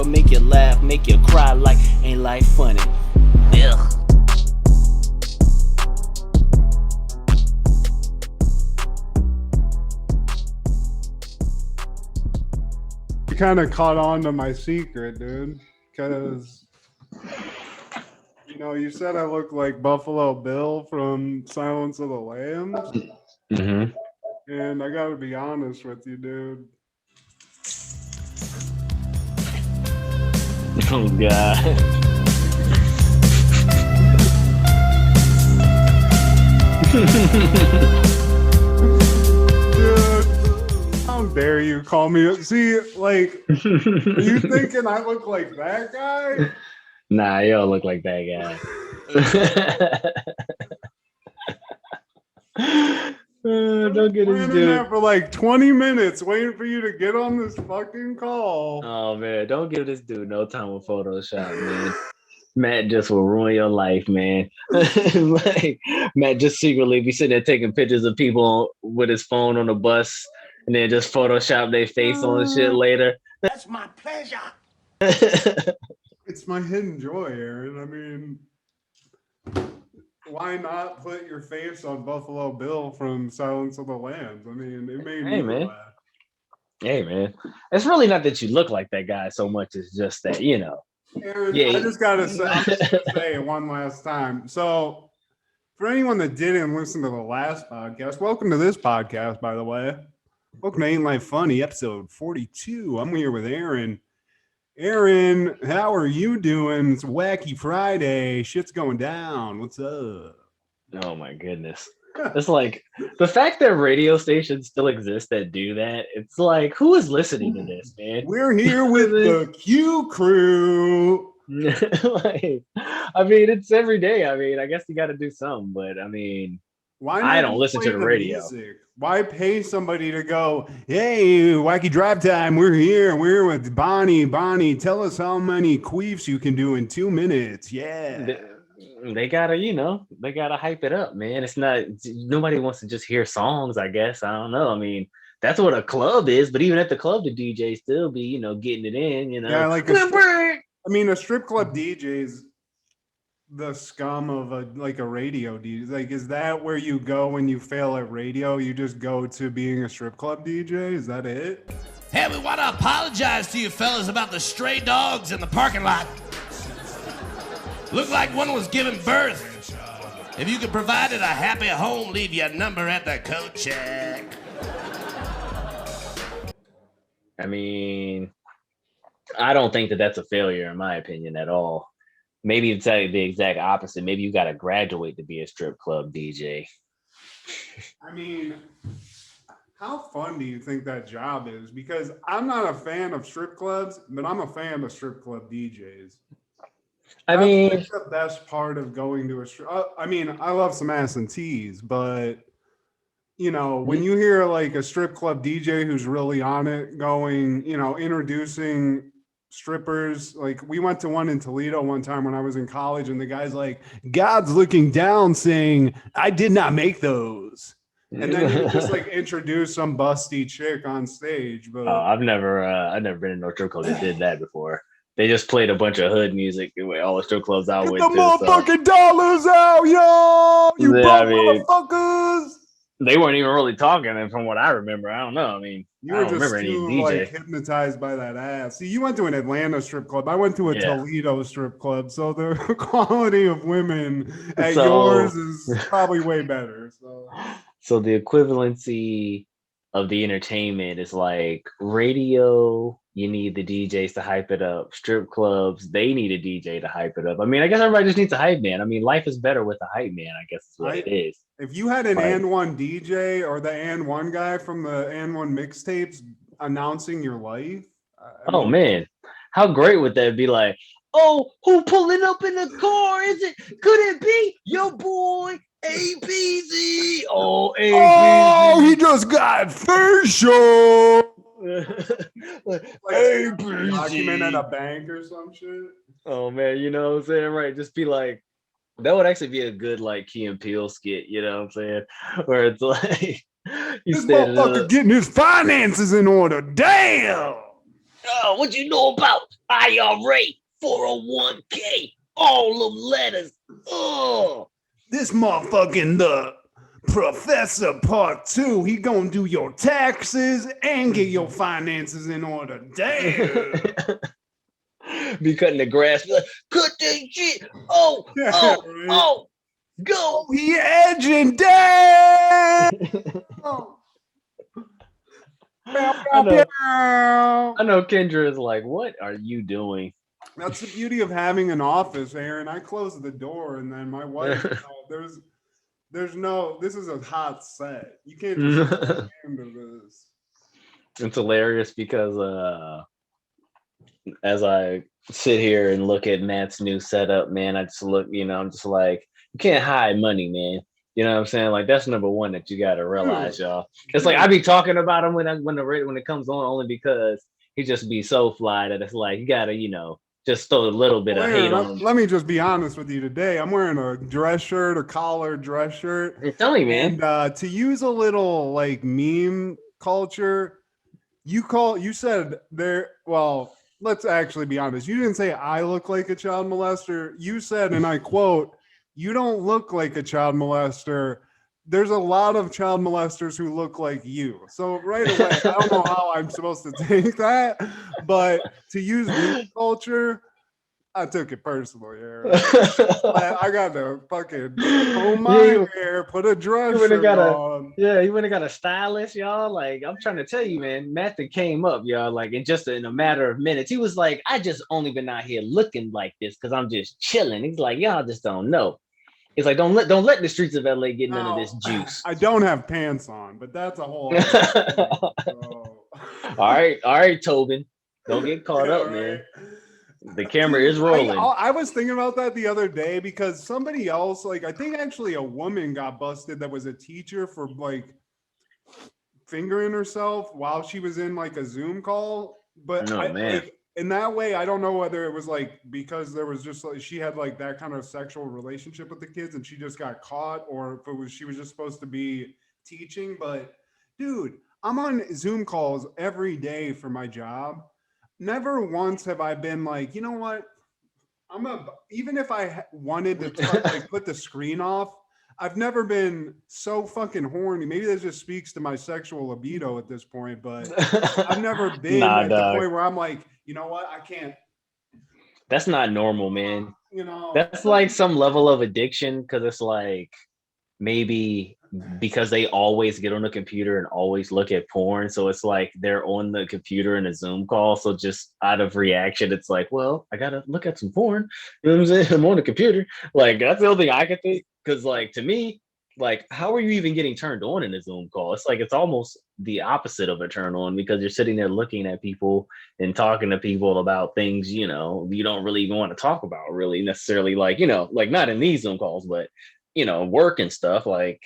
or make you laugh, make you cry like Ain't Life Funny. Ugh. You kind of caught on to my secret, dude, because you said I look like Buffalo Bill from Silence of the Lambs, and I gotta be honest with you, dude. Oh God. Dude, how dare you call me? See, like, are you thinking I look like that guy? Nah, you don't look like that guy. Don't get this dude. There for like 20 minutes waiting for you to get on this fucking call. Oh man, don't give this dude no time with Photoshop, man. Matt just will ruin your life, man. Like, Matt just secretly be sitting there taking pictures of people with his phone on the bus and then just Photoshop their face on shit later. That's my pleasure. It's my hidden joy, Aaron. I mean, why not put your face on Buffalo Bill from Silence of the Lambs? I mean, it made me laugh. Hey, man. It's really not that you look like that guy so much as just that, Aaron, I just gotta say it one last time. So, for anyone that didn't listen to the last podcast, welcome to this podcast, by the way. Welcome to Ain't Life Funny, episode 42. I'm here with Aaron. Aaron, how are you doing? It's Wacky Friday. Shit's going down. What's up? Oh my goodness. It's like the fact that radio stations still exist that do that, it's like, who is listening to this, man? We're here with the Q crew. Like, I mean, it's every day. I mean, I guess you got to do something, but I mean, I don't listen to the radio. Music? Why pay somebody to go, hey, Wacky Drive Time, we're here with Bonnie. Bonnie, tell us how many queefs you can do in 2 minutes. Yeah. They gotta hype it up, man. It's not, nobody wants to just hear songs, I guess. I don't know. I mean, that's what a club is, but even at the club, the DJ still be, getting it in, Yeah, like a strip club DJ's the scum of a radio DJ. Like, is that where you go when you fail at radio? You just go to being a strip club DJ? Is that it? Hey, we want to apologize to you fellas about the stray dogs in the parking lot. Looked like one was giving birth. If you could provide it a happy home, leave your number at the coat check. I mean, I don't think that that's a failure in my opinion at all. Maybe it's the exact opposite. Maybe you got to graduate to be a strip club DJ. I mean, how fun do you think that job is? Because I'm not a fan of strip clubs, but I'm a fan of strip club DJs. I mean, that's the best part of going to a strip. I mean, I love some ass and teas, but when you hear like a strip club DJ who's really on it, going, introducing strippers. Like, we went to one in Toledo one time when I was in college, and the guy's like, God's looking down saying, I did not make those. And then he just like introduced some busty chick on stage. But I've never been in no strip club that did that before. They just played a bunch of hood music all the strip clubs I went to. Get the motherfucking dollars out, yo! You motherfuckers! They weren't even really talking, and from what I remember, I don't know. I mean, you were just too hypnotized by that ass. See, you went to an Atlanta strip club. I went to a Toledo strip club, so the quality of women at yours is probably way better. So the equivalency of the entertainment is like radio. You need the DJs to hype it up. Strip clubs, they need a DJ to hype it up. I mean, I guess everybody just needs a hype man. I mean, life is better with a hype man, I guess is what it is. If you had an and one DJ or the and one guy from the and one mixtapes announcing your life. Man, how great would that be? Like, oh, who pulling up in the car? Could it be your boy APZ? Oh, APZ. Oh, he just got facial. like document at a bank or some shit. Oh man, you know what I'm saying? Right. Just be like, that would actually be a good like Key and Peele skit, you know what I'm saying? Where it's like this motherfucker getting his finances in order. Damn. Oh, what you know about IRA, 401k, all them letters? Oh, this motherfucking the Professor Part 2, he gonna do your taxes and get your finances in order. Damn. be cutting the grass. Be like, cut that shit. Oh, go. He edging down. I know Kendra is like, what are you doing? That's the beauty of having an office, Aaron. I close the door and then my wife, there's no, this is a hot set. You can't just get into this. It's hilarious because as I sit here and look at Matt's new setup, man, I just look, I'm just like, you can't hide money, man. You know what I'm saying? Like, that's number one that you got to realize, y'all. It's like I be talking about him when it comes on, only because he just be so fly that it's like you got to, just throw a little bit of hate on him. Let me just be honest with you today. I'm wearing a dress shirt, a collared dress shirt. I'm telling you, man. And to use a little like meme culture, you said there. Well, let's actually be honest. You didn't say I look like a child molester. You said, and I quote, "You don't look like a child molester." There's a lot of child molesters who look like you. So right away, I don't know how I'm supposed to take that, but to use meme culture, I took it personally. I got to fucking comb my hair, put a dress shirt on. He wouldn't have got a stylist, y'all. Like, I'm trying to tell you, man, Matthew came up, y'all, like in a matter of minutes. He was like, I just only been out here looking like this because I'm just chilling. He's like, y'all just don't know. It's like, don't let the streets of LA get none of this juice. I don't have pants on, but that's a whole other thing, so. All right, Tobin. Don't get caught up, man. The camera is rolling. I was thinking about that the other day because somebody else, like I think actually a woman got busted that was a teacher for like fingering herself while she was in like a Zoom call. But in that way, I don't know whether it was like because there was just like she had like that kind of sexual relationship with the kids and she just got caught, or if it was she was just supposed to be teaching. But dude, I'm on Zoom calls every day for my job. Never once have I been like, you know what? Even if I wanted to like put the screen off, I've never been so fucking horny. Maybe that just speaks to my sexual libido at this point, but I've never been at the point where I'm like, you know what? I can't. That's not normal, man. That's like some level of addiction because it's like maybe because they always get on the computer and always look at porn. So it's like they're on the computer in a Zoom call. So just out of reaction, it's like, well, I got to look at some porn. You know what I'm saying? I'm on the computer. Like, that's the only thing I could think. Because, like, to me, like, how are you even getting turned on in a Zoom call? It's like it's almost the opposite of a turn on because you're sitting there looking at people and talking to people about things, you don't really even want to talk about really necessarily, like, like not in these Zoom calls, but, work and stuff. Like,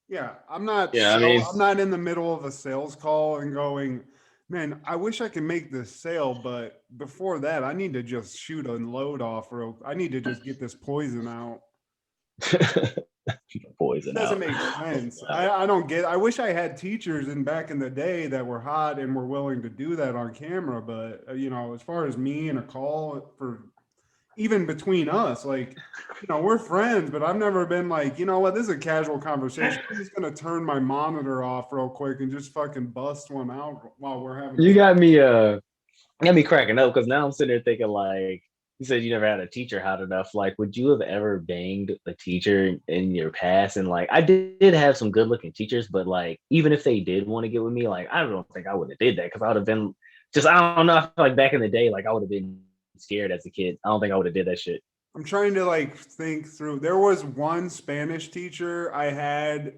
yeah, I'm not. I'm not in the middle of a sales call and going, man, I wish I could make this sale, but before that, I need to just shoot a load off, or I need to just get this poison out. Poison doesn't make sense. I don't get. I wish I had teachers back in the day that were hot and were willing to do that on camera. But as far as me and a call for even between us, like we're friends, but I've never been like, you know what, this is a casual conversation. I'm just gonna turn my monitor off real quick and just fucking bust one out while we're having. You got me cracking up because now I'm sitting there thinking like. You said you never had a teacher hot enough. Like, would you have ever banged a teacher in your past? And like, I did have some good looking teachers, but like, even if they did want to get with me, like, I don't think I would have did that because I would have been just, I don't know. I feel like back in the day, like I would have been scared as a kid. I don't think I would have did that shit. I'm trying to like think through. There was one Spanish teacher I had.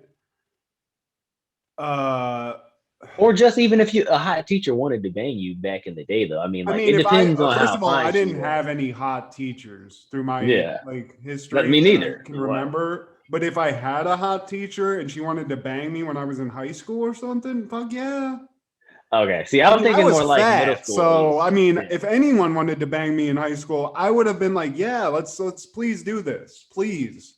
Or just even if a hot teacher wanted to bang you back in the day, though. I mean, it depends on how. First of all, I didn't have any hot teachers through my history. Me neither. I can remember. But if I had a hot teacher and she wanted to bang me when I was in high school or something, fuck yeah. Okay. See, I was thinking more like middle school. So if anyone wanted to bang me in high school, I would have been like, yeah, let's please do this, please.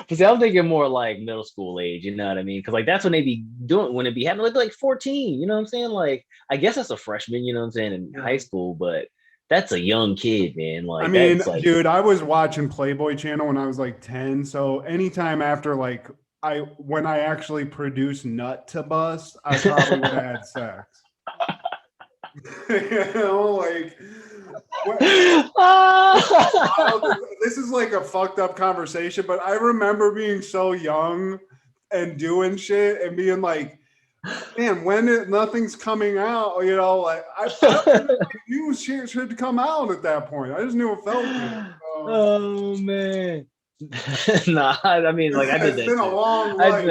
But see, I'm thinking more like middle school age, you know what I mean? Because like that's when they be doing when it be happening like 14, you know what I'm saying? Like I guess that's a freshman, you know what I'm saying, in high school, but that's a young kid, man. I Like mean, that's like dude, I was watching Playboy Channel when I was like 10. So anytime after like when I actually produced nut to bust, I probably would have had sex. You know, like this is like a fucked up conversation, but I remember being so young and doing shit and being like, man, nothing's coming out, you know, like I knew shit should come out at that point. I just knew it felt good. So. Oh man. Nah, I mean, like I did that. It's been a long life. I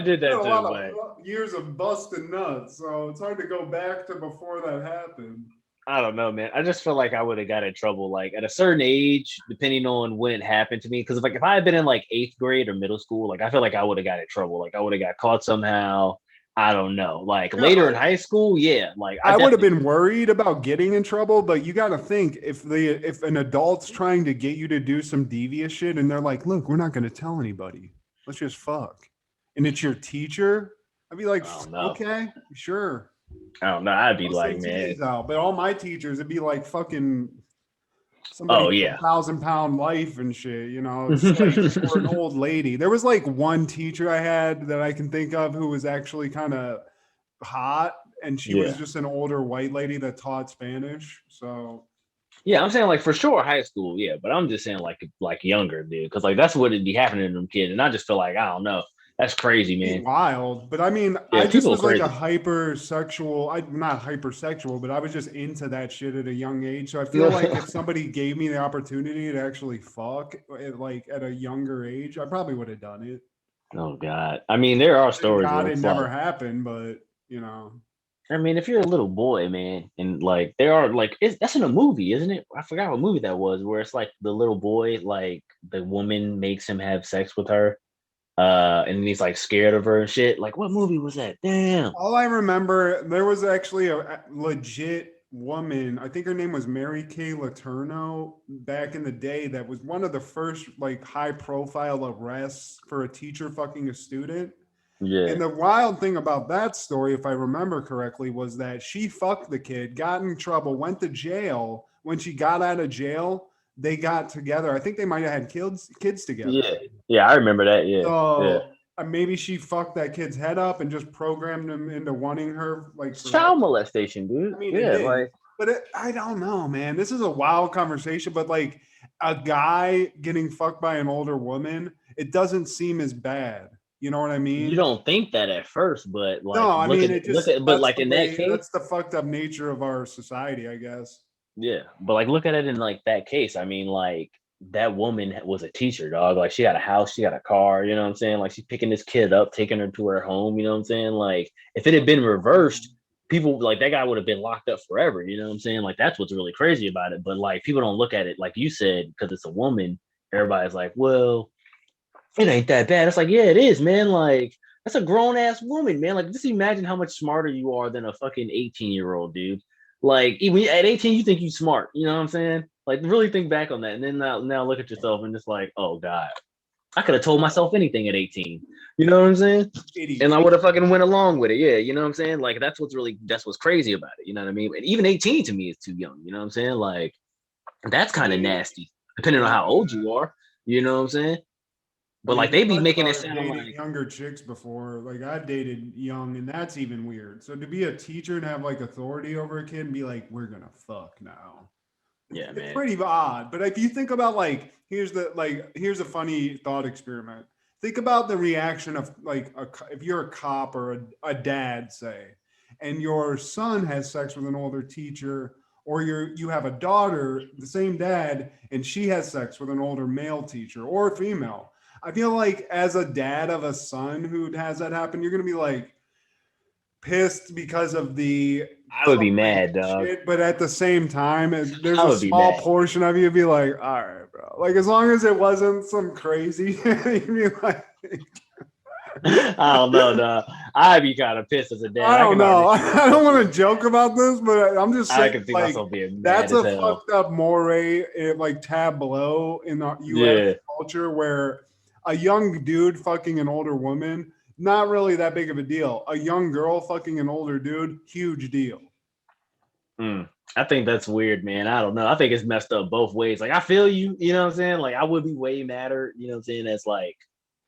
did that a too. lot But of years of busting nuts, so it's hard to go back to before that happened. I don't know, man. I just feel like I would have got in trouble, like at a certain age, depending on when it happened to me. Because if I had been in like 8th grade or middle school, like I feel like I would have got in trouble. Like I would have got caught somehow. I don't know. Like later in high school, yeah. Like I would have been worried about getting in trouble, but you got to think if an adult's trying to get you to do some devious shit, and they're like, "Look, we're not going to tell anybody. Let's just fuck," and it's your teacher, I'd be like, "Okay, sure." I don't know. I'd be like, man. Out. But all my teachers, it'd be like fucking somebody 1,000-pound life and shit, you know, it's like, or an old lady. There was like one teacher I had that I can think of who was actually kind of hot, and she was just an older white lady that taught Spanish. So yeah, I'm saying like for sure high school, yeah, but I'm just saying like younger, dude, because like that's what it'd be happening to them kids, and I just feel like I don't know. That's crazy, man. Wild. But I mean, I just was like a hypersexual, not hypersexual, but I was just into that shit at a young age. So I feel like if somebody gave me the opportunity to actually fuck like at a younger age, I probably would have done it. Oh God. I mean, there are stories. God, it never happened, but you know. I mean, if you're a little boy, man, and like there are like that's in a movie, isn't it? I forgot what movie that was, where it's like the little boy, like the woman makes him have sex with her. And he's like scared of her and shit. Like, what movie was that? Damn. All I remember, there was actually a legit woman. I think her name was Mary Kay Letourneau back in the day. That was one of the first like high profile arrests for a teacher fucking a student. Yeah. And the wild thing about that story, if I remember correctly, was that she fucked the kid, got in trouble, went to jail. When she got out of jail, they got together. I think they might have had kids together. Yeah, I remember that. Yeah. So maybe she fucked that kid's head up and just programmed him into wanting her. Like child molestation, dude. I mean, I don't know, man. This is a wild conversation, but like a guy getting fucked by an older woman, it doesn't seem as bad. You know what I mean? You don't think that at first, but like, no, I mean, but like in that case, that's the fucked up nature of our society, I guess. Yeah, but like look at it in like that case. I mean, like that woman was a teacher, dog. Like she got a house, she got a car, you know what I'm saying? Like she's picking this kid up, taking her to her home, you know what I'm saying? Like if it had been reversed, people like that guy would have been locked up forever, you know what I'm saying? Like that's what's really crazy about it. But like people don't look at it like you said, because it's a woman, everybody's like, well, it ain't that bad. It's like, yeah, it is, man. Like that's a grown ass woman, man. Like just imagine how much smarter you are than a fucking 18-year-old dude. Like even at 18, you think you smart, you know what I'm saying? Like really think back on that, and then now look at yourself and just like, oh God, I could have told myself anything at 18. You know what I'm saying? And I would have fucking went along with it. Yeah, you know what I'm saying? Like that's what's crazy about it. You know what I mean? And even 18 to me is too young. You know what I'm saying? Like that's kind of nasty, depending on how old you are. You know what I'm saying? But like they be making it sound like younger chicks before. Like I dated young, and that's even weird. So to be a teacher and have like authority over a kid and be like, "We're gonna fuck now," yeah, man, it's pretty odd. But if you think about like, here's a funny thought experiment. Think about the reaction of like if you're a cop or a dad, say, and your son has sex with an older teacher, or you have a daughter, the same dad, and she has sex with an older male teacher or female. I feel like as a dad of a son who has that happen, you're going to be like pissed because of I would be mad, dog. But at the same time, there's a small portion of you be like, all right, bro. Like as long as it wasn't some crazy, you'd be like, I don't know, dog. I'd be kind of pissed as a dad. I don't know. I don't want to joke about this, but I'm just saying, I can see myself being mad that's a fucked up moray, like tableau in the U.S. culture where a young dude fucking an older woman, not really that big of a deal. A young girl fucking an older dude, huge deal. I think that's weird, man. I don't know. I think it's messed up both ways. Like, I feel you, you know what I'm saying? Like, I would be way madder, you know what I'm saying, as like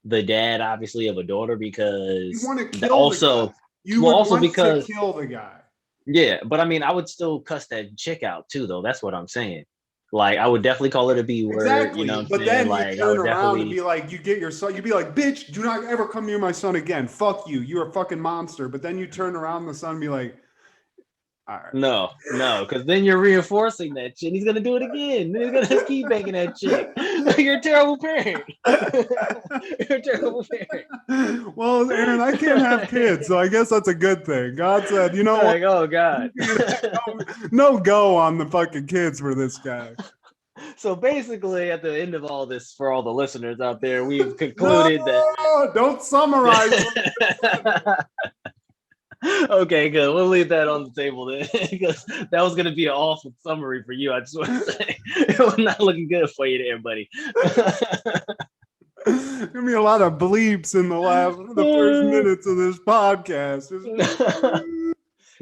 the dad, obviously, of a daughter, because You want to kill also, the guy. You well, would also want because to kill the guy. yeah, but I mean, I would still cuss that chick out too, though. That's what I'm saying. Like, I would definitely call it a B word. Exactly. You know what I'm but saying? then you Like, I turn would around definitely and be like, you get your son, you'd be like, bitch, do not ever come near my son again. Fuck you. You're a fucking monster. But then you turn around the son and be like, all right. no, because then you're reinforcing that shit. He's gonna do it again. Then he's gonna keep banging that chick. You're a terrible parent. You're a terrible parent. Well, Aaron, I can't have kids, so I guess that's a good thing. God said, you know Like, what? oh God. No go on the fucking kids for this guy. So basically, at the end of all this, for all the listeners out there, we've concluded that. Don't summarize. Okay, good. We'll leave that on the table then, because that was going to be an awful summary for you. I just want to say it was not looking good for you there, buddy. There's gonna be a lot of bleeps in the first minutes of this podcast.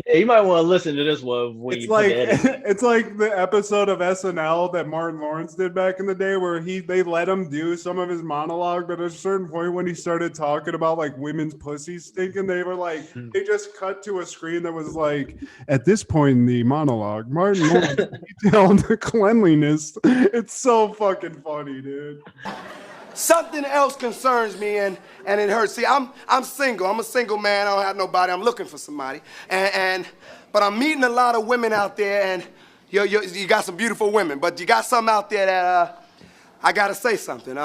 Yeah, you might want to listen to this one when It's like edit. it's like the episode of SNL that Martin Lawrence did back in the day, where they let him do some of his monologue, but at a certain point when he started talking about like women's pussies stinking, they were like they just cut to a screen that was like, at this point in the monologue, Martin Lawrence detailed the cleanliness. It's so fucking funny, dude. Something else concerns me, and it hurts. See, I'm single. I'm a single man. I don't have nobody. I'm looking for somebody. But I'm meeting a lot of women out there, and you got some beautiful women. But you got some out there that I gotta say something.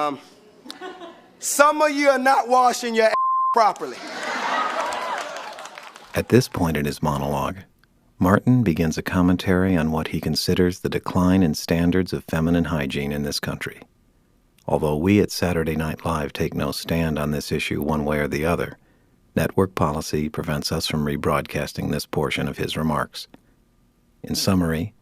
Some of you are not washing your properly. At this point in his monologue, Martin begins a commentary on what he considers the decline in standards of feminine hygiene in this country. Although we at Saturday Night Live take no stand on this issue one way or the other, network policy prevents us from rebroadcasting this portion of his remarks. In summary,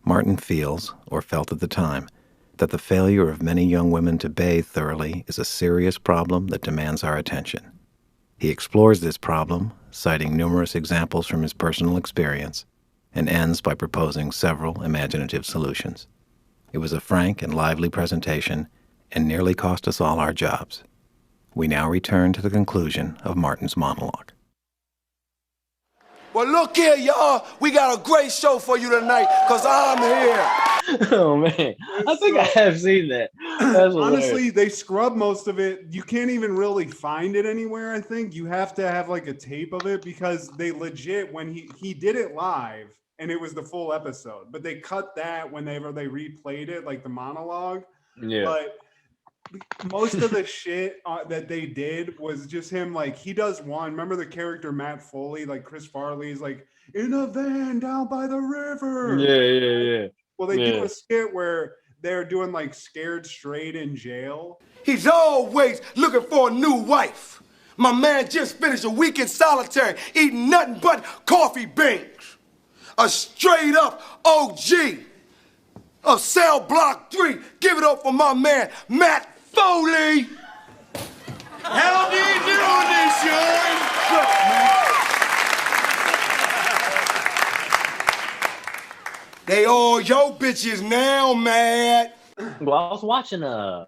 Martin feels, or felt at the time, that the failure of many young women to bathe thoroughly is a serious problem that demands our attention. He explores this problem, citing numerous examples from his personal experience, and ends by proposing several imaginative solutions. It was a frank and lively presentation, and nearly cost us all our jobs. We now return to the conclusion of Martin's monologue. Well, look here, y'all. We got a great show for you tonight, because I'm here. Oh, man. I think I have seen that. That's honestly, they scrub most of it. You can't even really find it anywhere, I think. You have to have like a tape of it, because they legit, when he did it live, and it was the full episode, but they cut that whenever they replayed it, like the monologue. Yeah. But most of the shit that they did was just him, like, he does one. Remember the character Matt Foley, like Chris Farley's like, in a van down by the river. Yeah. Well, they do a skit where they're doing like Scared Straight in jail. He's always looking for a new wife. My man just finished a week in solitary, eating nothing but coffee beans. A straight up OG of Cell Block 3. Give it up for my man, Matt Foley. How do you do this, Sean? They all your bitches now, Matt. Well, I was watching I'm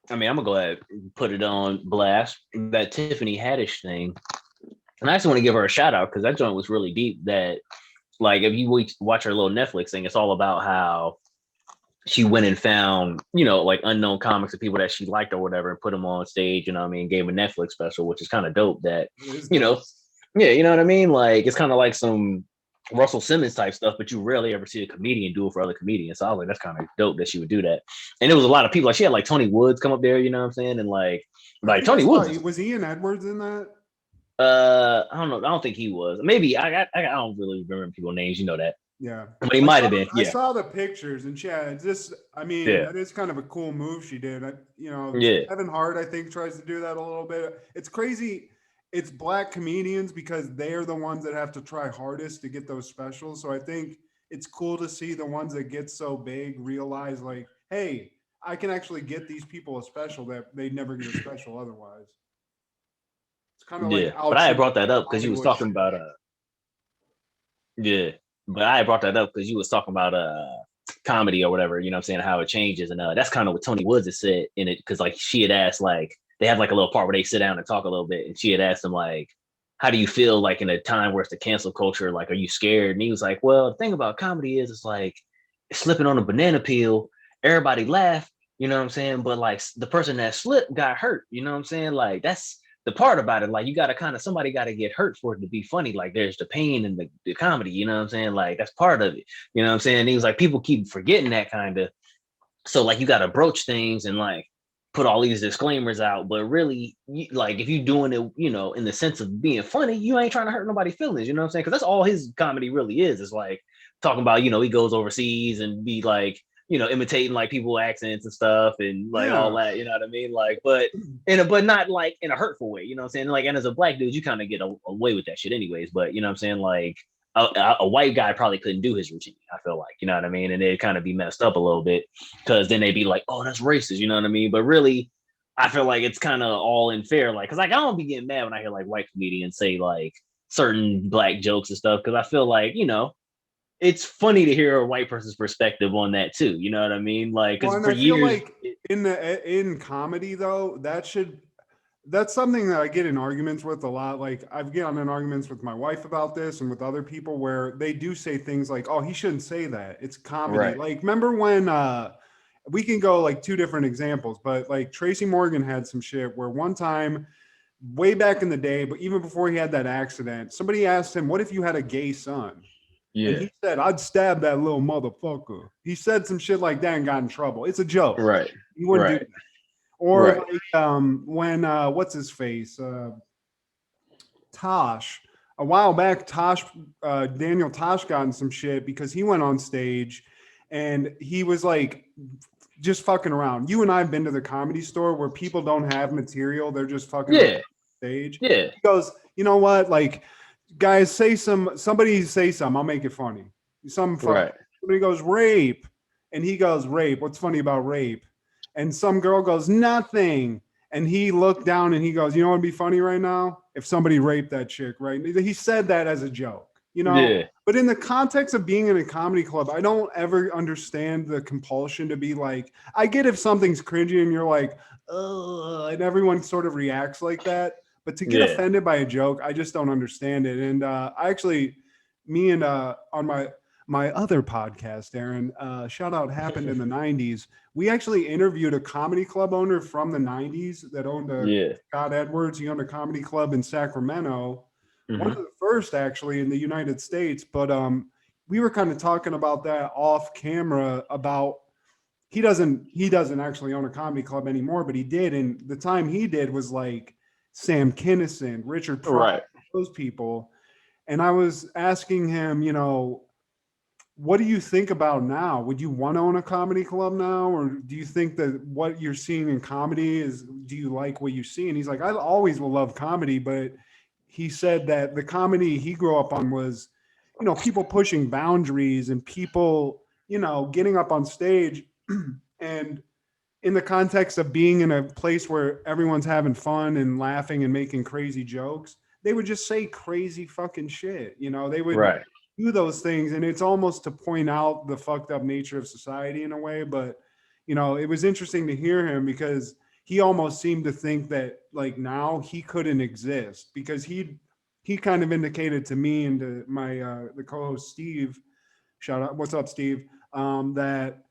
gonna go ahead and put it on blast, that Tiffany Haddish thing. And I actually want to give her a shout out, because that joint was really deep. That, like, if you watch her little Netflix thing, it's all about how she went and found, like unknown comics of people that she liked or whatever, and put them on stage, gave a Netflix special, which is kind of dope. That, yeah, you know what I mean? Like, it's kind of like some Russell Simmons type stuff, but you rarely ever see a comedian do it for other comedians. So I was like, that's kind of dope that she would do that. And it was a lot of people. Like, she had like Tony Woods come up there, you know what I'm saying? And like Tony Woods. Was Ian Edwards in that? I don't know. I don't think he was. Maybe I don't really remember people's names. You know that. Yeah, but he might have been. Yeah, I saw the pictures, and that is kind of a cool move she did. Kevin Hart, I think, tries to do that a little bit. It's crazy. It's black comedians, because they're the ones that have to try hardest to get those specials. So I think it's cool to see the ones that get so big realize, like, hey, I can actually get these people a special that they'd never get a special otherwise. It's kind of like but I had brought that up because you was Hollywood talking shit. about but I had brought that up because you was talking about comedy or whatever, you know what I'm saying, how it changes. And that's kind of what Tony Woods has said in it, because like she had asked, like they have like a little part where they sit down and talk a little bit, and she had asked him like, how do you feel like in a time where it's the cancel culture, like are you scared? And he was like, well, the thing about comedy is it's like slipping on a banana peel, everybody laugh, you know what I'm saying, but like the person that slipped got hurt, you know what I'm saying, like that's the part about it. Like you gotta kind of, somebody gotta get hurt for it to be funny. Like there's the pain in the comedy, you know what I'm saying, like that's part of it, you know what I'm saying. And he was like, people keep forgetting that kind of, so like you gotta broach things and like put all these disclaimers out, but really like if you doing it, you know, in the sense of being funny, you ain't trying to hurt nobody's feelings, you know what I'm saying, because that's all his comedy really is like talking about, you know, he goes overseas and be like, you know, imitating like people accents and stuff and like all that, you know what I mean, like but not like in a hurtful way, you know what I'm saying, like, and as a black dude you kind of get away with that shit anyways, but you know what I'm saying, like a white guy probably couldn't do his routine, I feel like, you know what I mean, and it'd kind of be messed up a little bit because then they'd be like, oh, that's racist, you know what I mean, but really I feel like it's kind of all in fair, like, because like I don't be getting mad when I hear like white comedians say like certain black jokes and stuff, because I feel like, you know, it's funny to hear a white person's perspective on that too, you know what I mean, like because for years like in comedy though, that's something that I get in arguments with a lot. Like I've gotten in arguments with my wife about this and with other people where they do say things like, oh, he shouldn't say that, it's comedy, right? Like remember when we can go like two different examples, but like Tracy Morgan had some shit where one time way back in the day, but even before he had that accident, somebody asked him, what if you had a gay son? Yeah. And he said, I'd stab that little motherfucker. He said some shit like that and got in trouble. It's a joke. Right. He wouldn't do that. Or like when what's his face? Tosh. A while back, Daniel Tosh got in some shit because he went on stage and he was like just fucking around. You and I have been to the Comedy Store where people don't have material, they're just fucking on stage. Yeah. He goes, you know what? Like, guys, somebody say something, I'll make it funny. Somebody goes, rape. And he goes, rape. What's funny about rape? And some girl goes, nothing. And he looked down and he goes, you know what would be funny right now? If somebody raped that chick, right? He said that as a joke, you know? Yeah. But in the context of being in a comedy club, I don't ever understand the compulsion to be like, I get if something's cringy and you're like, ugh, and everyone sort of reacts like that. But to get offended by a joke, I just don't understand it. And I actually, me and on my other podcast, Aaron, shout out, happened in the 90s. We actually interviewed a comedy club owner from the 90s that owned Scott Edwards. He owned a comedy club in Sacramento. Mm-hmm. One of the first actually in the United States. But we were kind of talking about that off camera about he doesn't actually own a comedy club anymore, but he did. And the time he did was like Sam Kinison, Richard Pryor, those people. And I was asking him, you know, what do you think about now? Would you want to own a comedy club now? Or do you think that what you're seeing in comedy do you like what you see? And he's like, I always will love comedy. But he said that the comedy he grew up on was, you know, people pushing boundaries and people, you know, getting up on stage and in the context of being in a place where everyone's having fun and laughing and making crazy jokes, they would just say crazy fucking shit. You know, they would do those things. And it's almost to point out the fucked up nature of society in a way. But, you know, it was interesting to hear him because he almost seemed to think that like now he couldn't exist because he kind of indicated to me and to my, the co-host Steve, shout out, what's up, Steve? That,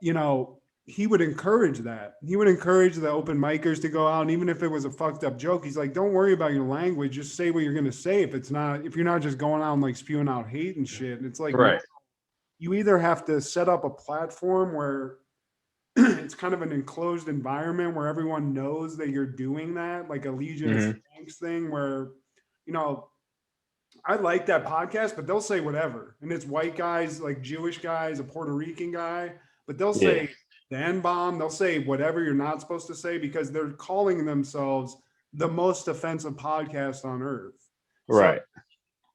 you know, he would encourage that. He would encourage the open micers to go out. And even if it was a fucked up joke, he's like, don't worry about your language. Just say what you're going to say. If you're not just going out and like spewing out hate and shit. And it's like, you either have to set up a platform where it's kind of an enclosed environment where everyone knows that you're doing that, like a Legion Thanks thing where, you know, I like that podcast, but they'll say whatever. And it's white guys, like Jewish guys, a Puerto Rican guy, but they'll say the N-bomb, they'll say whatever you're not supposed to say because they're calling themselves the most offensive podcast on earth. Right.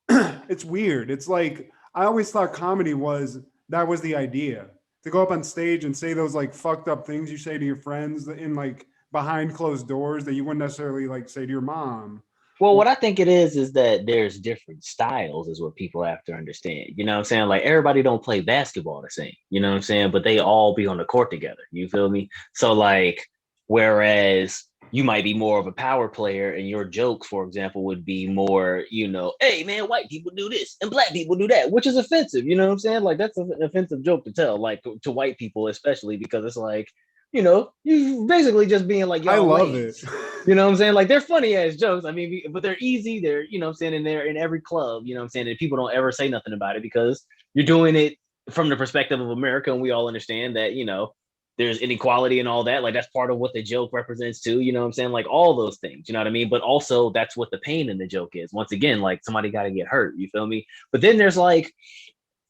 So, it's weird. It's like, I always thought comedy was the idea. to go up on stage and say those like fucked up things you say to your friends in like behind closed doors that you wouldn't necessarily like say to your mom. Well, what I think it is that there's different styles is what people have to understand. You know what I'm saying? Like everybody don't play basketball the same, you know what I'm saying? But they all be on the court together. You feel me? So like, whereas you might be more of a power player and your jokes, for example, would be more, you know, hey man, white people do this and black people do that, which is offensive. You know what I'm saying? Like that's an offensive joke to tell, like to white people, especially because it's like, you know, you basically just being like, I love ladies. it. You know what I'm saying? Like they're funny ass jokes. I mean, but they're easy. They're, you know what I'm saying? And they're in every club, you know what I'm saying? And people don't ever say nothing about it because you're doing it from the perspective of America. And we all understand that, you know, there's inequality and all that. Like that's part of what the joke represents too. You know what I'm saying? Like all those things, you know what I mean? But also that's what the pain in the joke is. Once again, like somebody got to get hurt. You feel me? But then there's like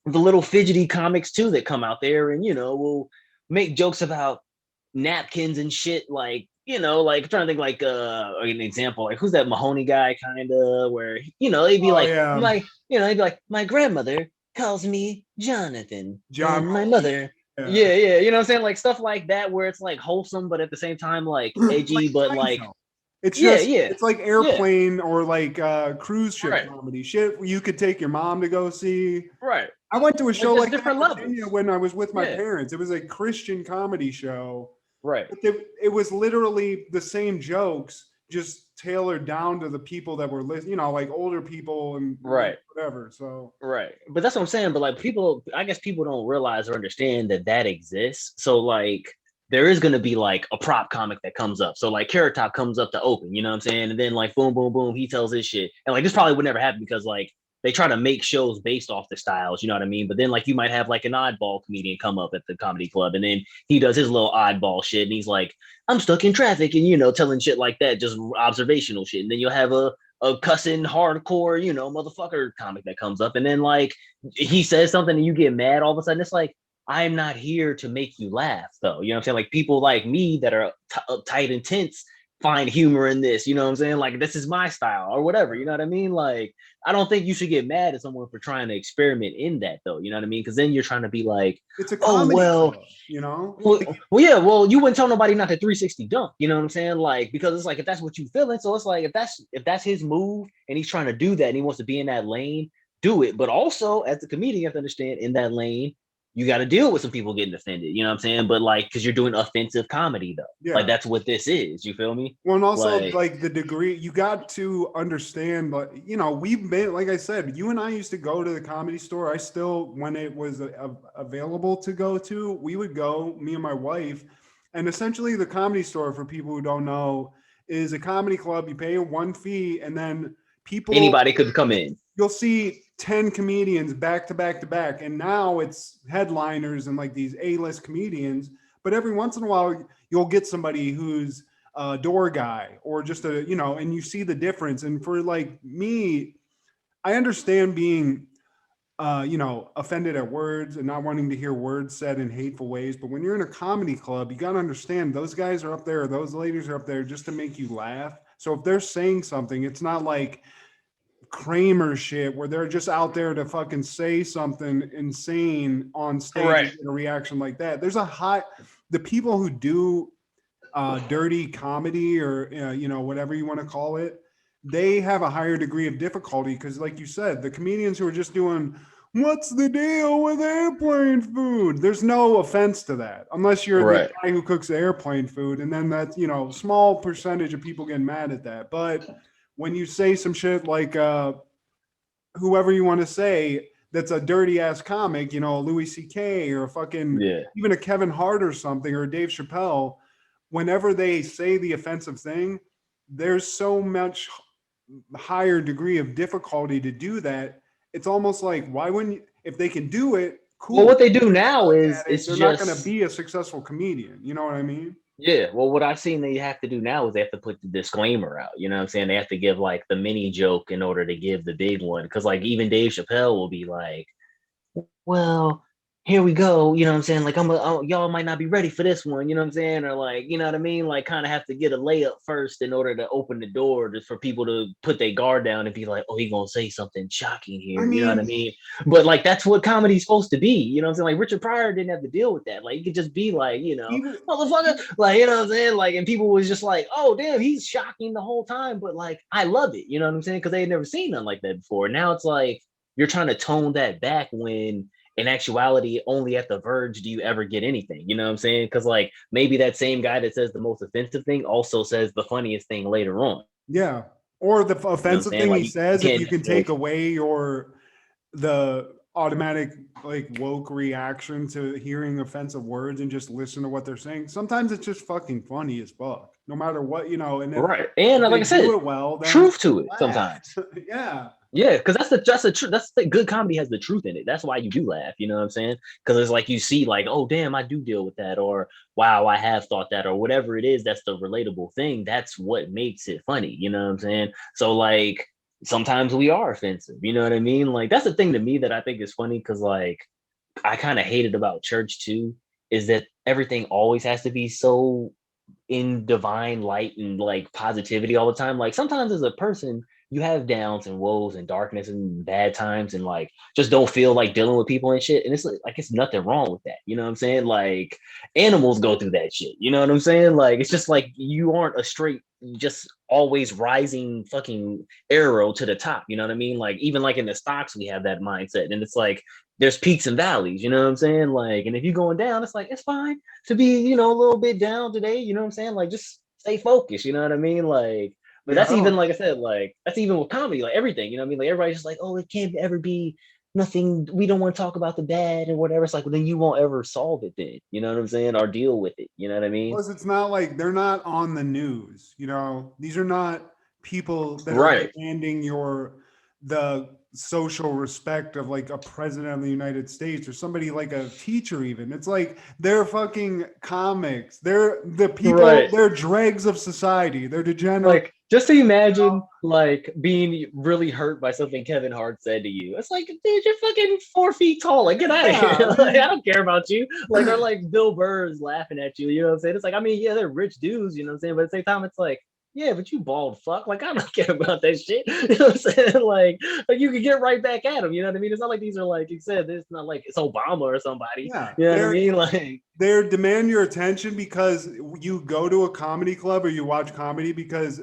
the little fidgety comics too that come out there and, you know, will make jokes about napkins and shit, like, you know, like I'm trying to think like an example, like who's that Mahoney guy kind of where, you know, they'd be like, you know, they'd be like, my grandmother calls me Jonathan. John, and my mother. Yeah, you know what I'm saying? Like stuff like that where it's like wholesome, but at the same time, like edgy, but like it's just it's like airplane or like cruise ship comedy shit where you could take your mom to go see. Right. I went to a show like different that in Virginia when I was with my parents. It was a Christian comedy show. Right. But it was literally the same jokes, just tailored down to the people that were listening, you know, like older people and whatever. So right. But that's what I'm saying. But like people, I guess people don't realize or understand that exists. So like there is going to be like a prop comic that comes up. So like Carrot Top comes up to open, you know what I'm saying? And then like boom, boom, boom, he tells his shit. And like this probably would never happen because like they try to make shows based off the styles, you know what I mean? But then like you might have like an oddball comedian come up at the comedy club and then he does his little oddball shit and he's like, I'm stuck in traffic and, you know, telling shit like that, just observational shit. And then you'll have a cussing hardcore, you know, motherfucker comic that comes up and then like he says something and you get mad all of a sudden. It's like, I'm not here to make you laugh though. You know what I'm saying? Like people like me that are uptight and tense find humor in this, you know what I'm saying? Like this is my style or whatever, you know what I mean? Like I don't think you should get mad at someone for trying to experiment in that though, you know what I mean? Because then you're trying to be like, it's a comedy club, you know? Well, you wouldn't tell nobody not to 360 dunk, you know what I'm saying? Like because it's like if that's what you feeling, so it's like if that's his move and he's trying to do that and he wants to be in that lane, do it. But also as a comedian, you have to understand in that lane, you got to deal with some people getting offended, you know what I'm saying? But like, because you're doing offensive comedy though. Yeah. Like that's what this is. You feel me? Well, and also like the degree, you got to understand, but you know, we've been, like I said, you and I used to go to the Comedy Store. I still, when it was available to go to, we would go, me and my wife. And essentially the Comedy Store, for people who don't know, is a comedy club. You pay one fee and then anybody could come in. You'll see 10 comedians back to back to back. And now it's headliners and like these A-list comedians. But every once in a while, you'll get somebody who's a door guy or just a, you know, and you see the difference. And for like me, I understand being, you know, offended at words and not wanting to hear words said in hateful ways. But when you're in a comedy club, you got to understand those guys are up there, those ladies are up there just to make you laugh. So if they're saying something, it's not like Kramer shit where they're just out there to fucking say something insane on stage in a reaction like that. There's the people who do dirty comedy or you know, whatever you want to call it, they have a higher degree of difficulty because like you said, the comedians who are just doing what's the deal with airplane food, there's no offense to that unless you're the guy who cooks the airplane food, and then that's, you know, small percentage of people getting mad at that. But when you say some shit like whoever you want to say that's a dirty ass comic, you know, a Louis C.K. or a fucking even a Kevin Hart or something or Dave Chappelle, whenever they say the offensive thing, there's so much higher degree of difficulty to do that. It's almost like, why wouldn't you, if they can do it, cool. Well, what they do now is they're not going to be a successful comedian. You know what I mean? Yeah, well, what I've seen they have to do now is they have to put the disclaimer out. You know what I'm saying? They have to give like the mini joke in order to give the big one. Because like even Dave Chappelle will be like, well, here we go, you know what I'm saying? Like, y'all might not be ready for this one, you know what I'm saying? Or like, you know what I mean? Like, kind of have to get a layup first in order to open the door, just for people to put their guard down and be like, oh, he gonna say something shocking here, you know what I mean? But like, that's what comedy's supposed to be, you know what I'm saying? Like, Richard Pryor didn't have to deal with that. Like, he could just be like, you know, motherfucker, like, you know what I'm saying? Like, and people was just like, oh, damn, he's shocking the whole time. But like, I love it, you know what I'm saying? Because they had never seen nothing like that before. Now it's like, you're trying to tone that back when in actuality, only at the verge do you ever get anything. You know what I'm saying? Because like maybe that same guy that says the most offensive thing also says the funniest thing later on. Yeah. Or the offensive thing like, he says, if you can take away the automatic like woke reaction to hearing offensive words and just listen to what they're saying. Sometimes it's just fucking funny as fuck, no matter what, you know. And right. And like I said, do it well, truth to it sometimes. Yeah. Yeah, because that's the truth. That's the good comedy has the truth in it. That's why you do laugh. You know what I'm saying? Because it's like you see, like, oh damn, I do deal with that, or wow, I have thought that, or whatever it is. That's the relatable thing. That's what makes it funny. You know what I'm saying? So like sometimes we are offensive. You know what I mean? Like that's the thing to me that I think is funny because like I kind of hate it about church too, is that everything always has to be so in divine light and like positivity all the time. Like sometimes as a person, you have downs and woes and darkness and bad times and like just don't feel like dealing with people and shit. And it's like it's nothing wrong with that. You know what I'm saying? Like animals go through that shit. You know what I'm saying? Like it's just like you aren't a straight, just always rising fucking arrow to the top. You know what I mean? Like even like in the stocks, we have that mindset. And it's like there's peaks and valleys, you know what I'm saying? Like, and if you're going down, it's like it's fine to be, you know, a little bit down today, you know what I'm saying? Like just stay focused, you know what I mean? Like but that's even, like I said, like, that's even with comedy, like everything, you know what I mean? Like, everybody's just like, oh, it can't ever be nothing. We don't want to talk about the bad and whatever. It's like, well, then you won't ever solve it then, you know what I'm saying? Or deal with it, you know what I mean? Plus, it's not like they're not on the news, you know? These are not people that are demanding the social respect of like a president of the United States or somebody like a teacher even. It's like they're fucking comics. They're the people, they're dregs of society. They're degenerate. Like just to imagine like being really hurt by something Kevin Hart said to you. It's like, dude, you're fucking 4 feet tall. Like, get out of here. Like, I don't care about you. Like, or like Bill Burr's laughing at you. You know what I'm saying? It's like, I mean, yeah, they're rich dudes, you know what I'm saying? But at the same time, it's like, yeah, but you bald fuck. Like, I don't care about that shit. You know what I'm saying? Like you can get right back at them. You know what I mean? It's not like these are like you said, it's not like it's Obama or somebody. Yeah. You know what I mean? Like they demand your attention because you go to a comedy club or you watch comedy because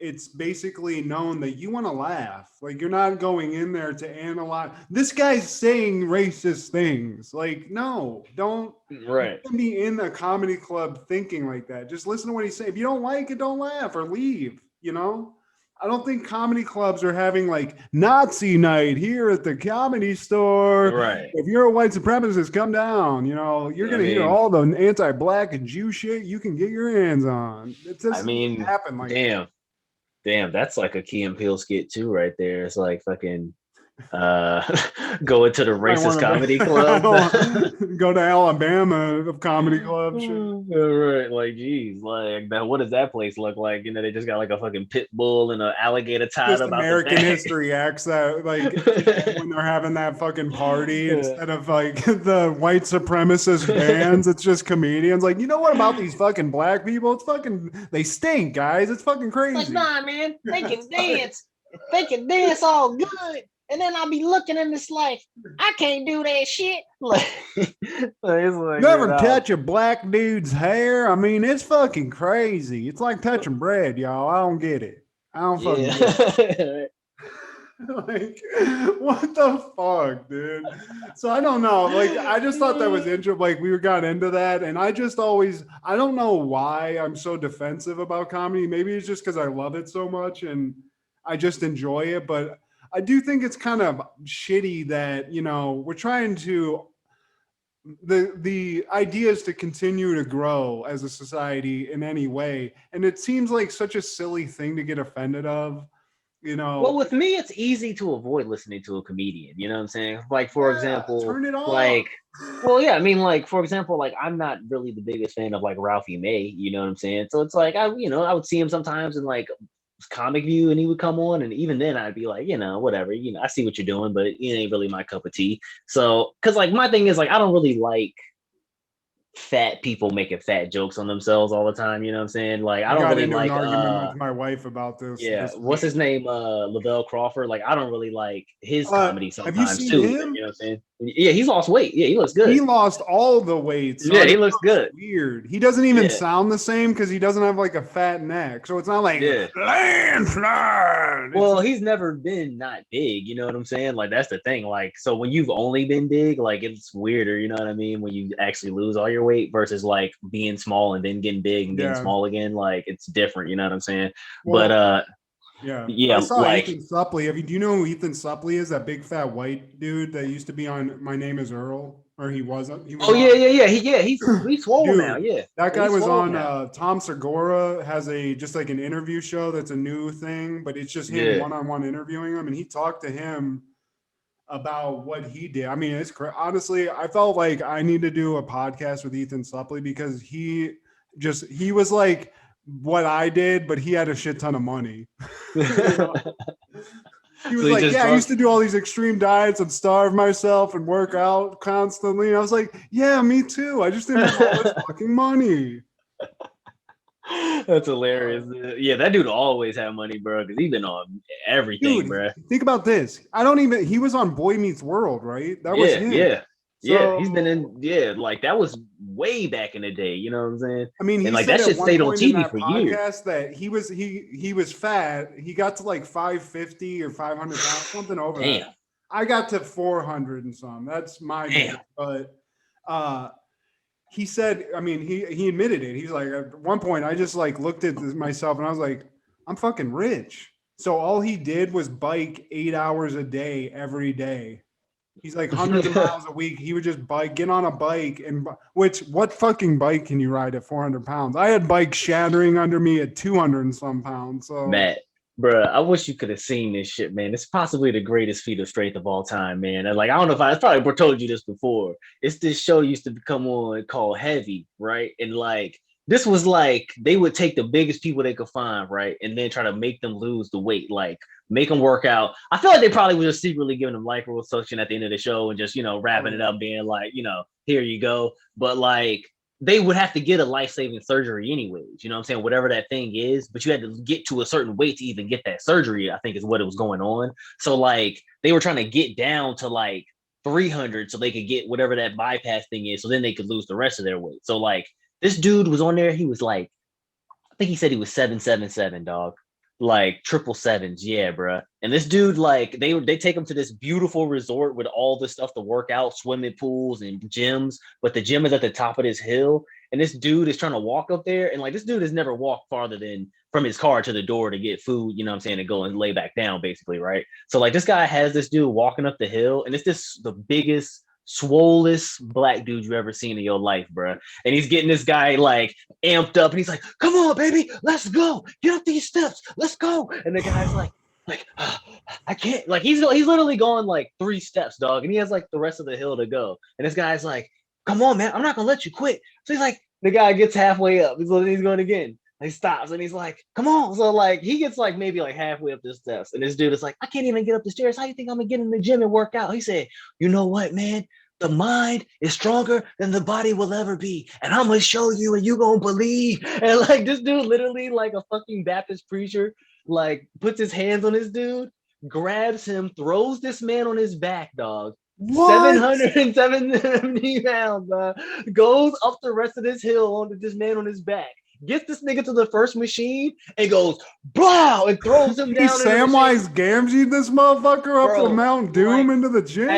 it's basically known that you want to laugh. Like you're not going in there to analyze. This guy's saying racist things. Like, no, don't be in a comedy club thinking like that. Just listen to what he's saying. If you don't like it, don't laugh or leave. You know, I don't think comedy clubs are having like Nazi night here at the Comedy Store. Right. If you're a white supremacist, come down. You know, you're going to hear all the anti-black and Jew shit you can get your hands on. It just happen like that. Damn, that's like a Key and Peele skit too, right there. It's like fucking going to the racist comedy club. Go to Alabama of comedy club shit. Right, like geez, like that. What does that place look like? You know, they just got like a fucking pit bull and an alligator tied just up. American History X that like when they're having that fucking party instead of like the white supremacist bands, it's just comedians. Like, you know what about these fucking black people? It's fucking they stink, guys. It's fucking crazy. Like, nah, man, they can dance. They can dance all good. And then I'll be looking in this like, I can't do that shit. Like, you ever touch a black dude's hair? I mean, it's fucking crazy. It's like touching bread, y'all. I don't get it. I don't fucking get it. Like, what the fuck, dude? So I don't know. Like, I just thought that was interesting. Like, we got into that, and I just always, I don't know why I'm so defensive about comedy. Maybe it's just because I love it so much and I just enjoy it, but I do think it's kind of shitty that, you know, we're trying to, the idea is to continue to grow as a society in any way. And it seems like such a silly thing to get offended of, you know. Well, with me, it's easy to avoid listening to a comedian, you know what I'm saying? Like, for example, turn it off. Like, well, yeah, I mean, like, for example, like, I'm not really the biggest fan of like Ralphie May, you know what I'm saying? So it's like, I would see him sometimes and like, Comic View, and he would come on, and even then I'd be like, whatever, I see what you're doing, but it ain't really my cup of tea. So, because like my thing is like I don't really like fat people making fat jokes on themselves all the time. You know what I'm saying? Like I don't really like an argument with my wife about this. Yeah, what's his name? Lavelle Crawford. Like I don't really like his comedy sometimes have you seen too. Him? You know what I'm saying? Yeah, he's lost weight. Yeah, he looks good. He lost all the weight. So yeah, he looks good. Weird. He doesn't even sound the same because he doesn't have like a fat neck. So it's not like landslide. Well, he's never been not big. You know what I'm saying? Like that's the thing. Like so when you've only been big, like it's weirder. You know what I mean? When you actually lose all your weight versus like being small and then getting big and getting small again. Like it's different. You know what I'm saying? Well, but I saw like Ethan Suplee. Do you know who Ethan Suplee is? That big fat white dude that used to be on My Name Is Earl, or he was. He's swole dude, now. Yeah, that guy was on. Tom Segura has just like an interview show that's a new thing, but it's just him one-on-one interviewing him, and he talked to him about what he did. I mean, it's honestly, I felt like I need to do a podcast with Ethan Suplee because he was like what I did, but he had a shit ton of money. He was like, I used to do all these extreme diets and starve myself and work out constantly. And I was like, yeah, me too. I just didn't have all this fucking money. That's hilarious. Yeah, that dude always had money, bro, because he's been on everything, bro. Think about this. He was on Boy Meets World, right? That was him. Yeah, he's been in. Yeah, like that was way back in the day. You know what I'm saying? I mean, and like that shit stayed on TV for years. That he was fat. He got to like 550 or 500 pounds, something over that. I got to 400 and some. That's my guess. But he said, I mean, he admitted it. He's like, at one point, I just like looked at myself and I was like, I'm fucking rich. So all he did was bike 8 hours a day every day. He's like hundreds of miles a week. He would just get on a bike what fucking bike can you ride at 400 pounds? I had bikes shattering under me at 200 and some pounds. So Matt, bro, I wish you could have seen this shit, man. It's possibly the greatest feat of strength of all time, man. And like, I don't know if I probably told you this before. It's this show used to come on called Heavy, right? And like, this was like, they would take the biggest people they could find, right? And then try to make them lose the weight, like make them work out. I feel like they probably were just secretly giving them liposuction at the end of the show and just, wrapping it up being like, here you go. But like, they would have to get a life-saving surgery anyways, you know what I'm saying? Whatever that thing is, but you had to get to a certain weight to even get that surgery, I think is what it was going on. So like, they were trying to get down to like 300 so they could get whatever that bypass thing is, so then they could lose the rest of their weight. So like, this dude was on there, he was like, I think he said he was 777, dog. Like 777s, yeah, bro. And this dude, like, they take him to this beautiful resort with all the stuff to work out, swimming pools and gyms, but the gym is at the top of this hill. And this dude is trying to walk up there, and like this dude has never walked farther than from his car to the door to get food, you know what I'm saying, and go and lay back down, basically, right? So like this guy has this dude walking up the hill, and it's the biggest, swollest black dude you ever seen in your life, bro. And he's getting this guy like amped up, and he's like, "Come on, baby, let's go. Get up these steps, let's go." And the guy's like, I can't. Like he's literally going like 3 steps, dog, and he has like the rest of the hill to go. And this guy's like, "Come on, man, I'm not gonna let you quit." So he's like, the guy gets halfway up. He's going again. He stops and he's like, "Come on." So like he gets like maybe like halfway up the steps, and this dude is like, "I can't even get up the stairs. How do you think I'm gonna get in the gym and work out?" He said, "You know what, man? The mind is stronger than the body will ever be. And I'm going to show you and you going to believe." And like this dude literally like a fucking Baptist preacher, like puts his hands on this dude, grabs him, throws this man on his back, dog. What? 770 pounds, goes up the rest of this hill onto this man on his back. Gets this nigga to the first machine and goes, "Blow!" and throws him down. He Samwise Gamgee this motherfucker up from Mount Doom into the gym?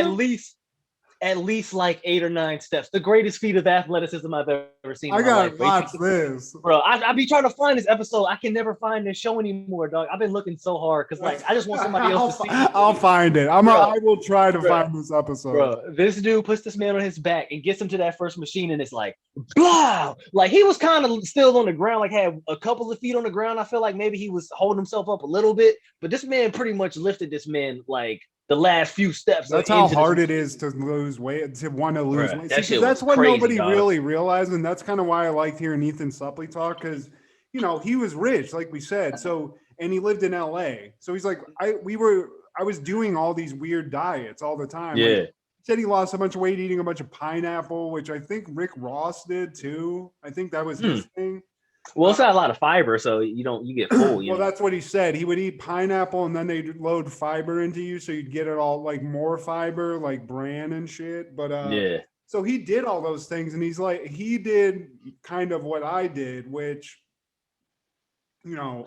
At least like 8 or 9 steps. The greatest feat of athleticism I've ever seen. I gotta watch this, bro. I be trying to find this episode. I can never find this show anymore, dog. I've been looking so hard because like I just want somebody else to see. I'll find it. I will try to find this episode. Bro, this dude puts this man on his back and gets him to that first machine, and it's like, blah! Like he was kind of still on the ground, like had a couple of feet on the ground. I feel like maybe he was holding himself up a little bit, but this man pretty much lifted this man like the last few steps. That's how hard it is to lose weight, to want to lose weight. That's what crazy, nobody really realized, and that's kind of why I liked hearing Ethan Suplee talk, because he was rich, like we said. So and he lived in LA. So he's like, I was doing all these weird diets all the time. Yeah. Like, he said he lost a bunch of weight eating a bunch of pineapple, which I think Rick Ross did too. I think that was his thing. Well, it's not a lot of fiber, so you get full. Well, that's what he said. He would eat pineapple and then they'd load fiber into you, so you'd get it all like more fiber, like bran and shit. But yeah. So he did all those things, and he's like, he did kind of what I did, which, you know,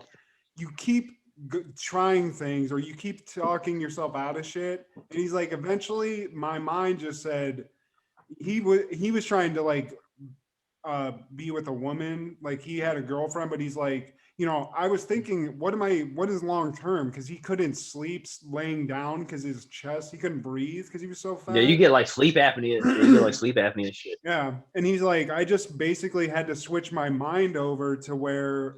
you keep trying things or you keep talking yourself out of shit. And he's like, eventually my mind just said he was trying to like be with a woman. Like he had a girlfriend, but he's like, you know, I was thinking, what is long term? Because he couldn't sleep laying down because his chest, he couldn't breathe because he was so fat. Yeah, you get like sleep apnea. You get like sleep apnea and shit. Yeah. And he's like, I just basically had to switch my mind over to where,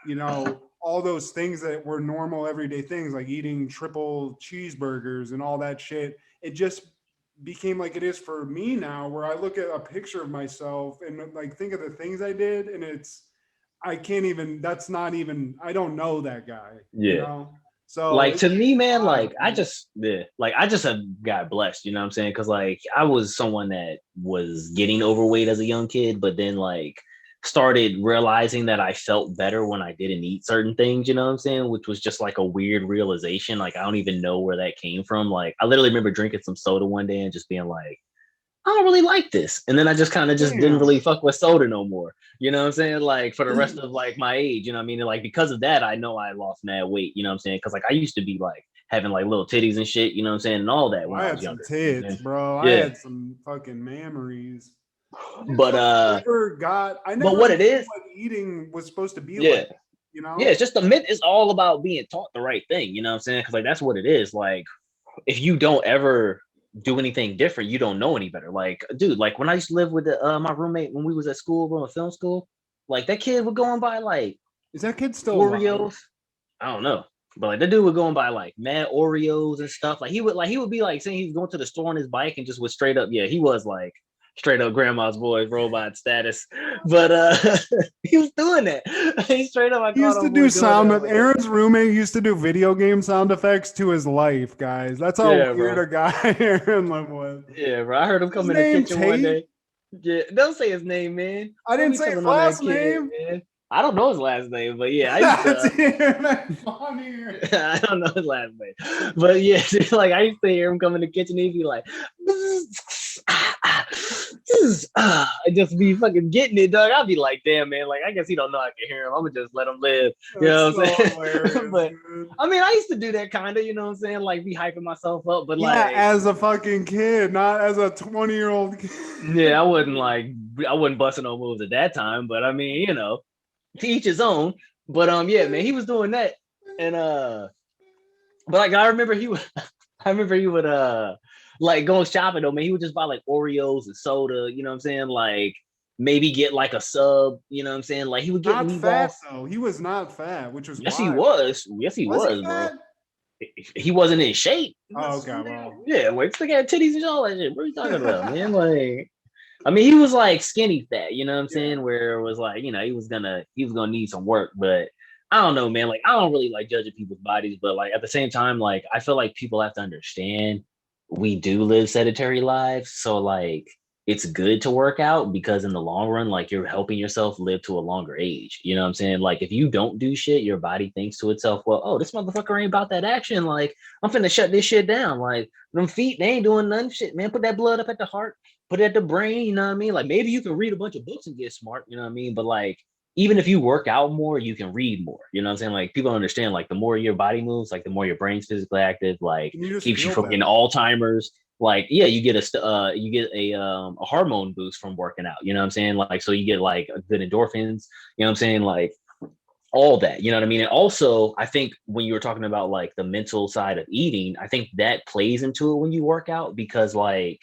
you know, all those things that were normal everyday things, like eating triple cheeseburgers and all that shit, it just became like it is for me now, where I look at a picture of myself and like think of the things I did, and I don't know that guy. Yeah. You know? So like to me, man, like I just have got blessed, you know what I'm saying? Because like I was someone that was getting overweight as a young kid, but then like started realizing that I felt better when I didn't eat certain things, you know what I'm saying? Which was just like a weird realization. Like I don't even know where that came from. Like I literally remember drinking some soda one day and just being like, I don't really like this. And then I just kind of didn't really fuck with soda no more. You know what I'm saying? Like for the rest of like my age, you know what I mean? And like because of that, I know I lost mad weight, you know what I'm saying? Because like I used to be like having like little titties and shit, you know what I'm saying? And all that when I was younger. Some tits, bro. Yeah. I had some fucking memories. But I never but what it is, what eating was supposed to be like, you know? Yeah, it's just the myth is all about being taught the right thing, you know what I'm saying? Because like that's what it is. Like if you don't ever do anything different, you don't know any better. Like, dude, like when I used to live with my roommate when we was at school, going to film school, like that kid would go and buy like, is that kid still Oreos? alive? I don't know, but like that dude would go and buy like mad Oreos and stuff. Like he would be like saying he's going to the store on his bike and just was straight up, yeah, he was like straight up grandma's boy robot status, but he was doing that. He straight up. He used to do Aaron's roommate used to do video game sound effects to his life, guys. That's how weird a guy Aaron lived with. Yeah, bro. I heard him come in the kitchen one day. Yeah, don't say his name, man. I didn't say his last name. Man. I don't know his last name, but yeah, I used to, funnier. I don't know his last name, but yeah, like I used to hear him come in the kitchen. He'd be like, I just be fucking getting it, dog. I'd be like, damn, man, like I guess he don't know I can hear him. I'm gonna just let him live. You know what I'm saying? But I mean, I used to do that kind of, you know what I'm saying? Like be hyping myself up, but like as a fucking kid, not as a 20-year-old kid. Yeah, I wasn't busting no moves at that time, but I mean, you know, to each his own. But yeah, man, he was doing that. And but like I remember he would like going shopping though, man. He would just buy like Oreos and soda, you know what I'm saying? Like maybe get like a sub, you know what I'm saying? Like he would get not fat though. He was not fat, which was he was. Yes, he was, bro. He wasn't in shape. Oh, okay, well. Yeah, like still got titties and all that shit. What are you talking about, man? Like I mean, he was like skinny fat, you know what I'm saying? Where it was like, you know, he was gonna need some work, but I don't know, man. Like, I don't really like judging people's bodies, but like at the same time, like I feel like people have to understand we do live sedentary lives. So like it's good to work out because in the long run, like you're helping yourself live to a longer age. You know what I'm saying? Like if you don't do shit, your body thinks to itself, well, oh, this motherfucker ain't about that action. Like I'm finna shut this shit down. Like them feet, they ain't doing none shit, man. Put that blood up at the heart, put it at the brain, you know what I mean? Like maybe you can read a bunch of books and get smart, you know what I mean? But like, even if you work out more, you can read more. You know what I'm saying? Like people understand, like the more your body moves, like the more your brain's physically active, like keeps you from getting Alzheimer's. Like, yeah, you get a hormone boost from working out. You know what I'm saying? Like, so you get like good endorphins. You know what I'm saying? Like all that. You know what I mean? And also, I think when you were talking about like the mental side of eating, I think that plays into it when you work out because like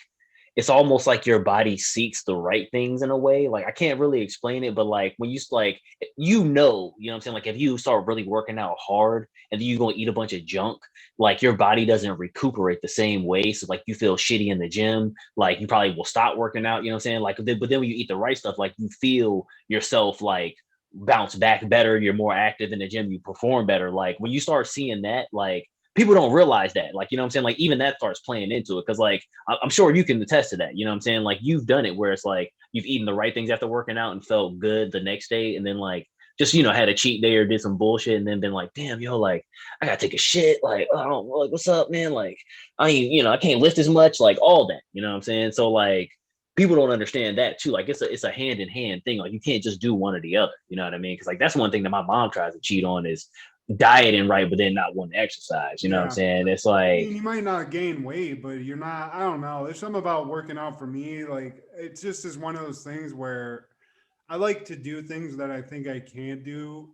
it's almost like your body seeks the right things in a way. Like I can't really explain it, but like when you like, you know what I'm saying? Like if you start really working out hard and then you're going to eat a bunch of junk, like your body doesn't recuperate the same way. So like you feel shitty in the gym, like you probably will stop working out, you know what I'm saying? Like, but then when you eat the right stuff, like you feel yourself like bounce back better, you're more active in the gym, you perform better. Like when you start seeing that, like people don't realize that, like, you know what I'm saying? Like even that starts playing into it. Cause like, I'm sure you can attest to that. You know what I'm saying? Like you've done it where it's like, you've eaten the right things after working out and felt good the next day. And then like, just, you know, had a cheat day or did some bullshit and then been like, damn, yo, like I gotta take a shit. Like, I don't like, what's up, man? Like, I ain't, you know, I can't lift as much, like all that, you know what I'm saying? So like, people don't understand that too. Like it's a hand in hand thing. Like you can't just do one or the other. You know what I mean? Because like that's one thing that my mom tries to cheat on is dieting right, but then not wanting to exercise. You know what I'm saying? It's like, I mean, you might not gain weight, but you're not. I don't know. There's something about working out for me. Like it's just is one of those things where I like to do things that I think I can't do,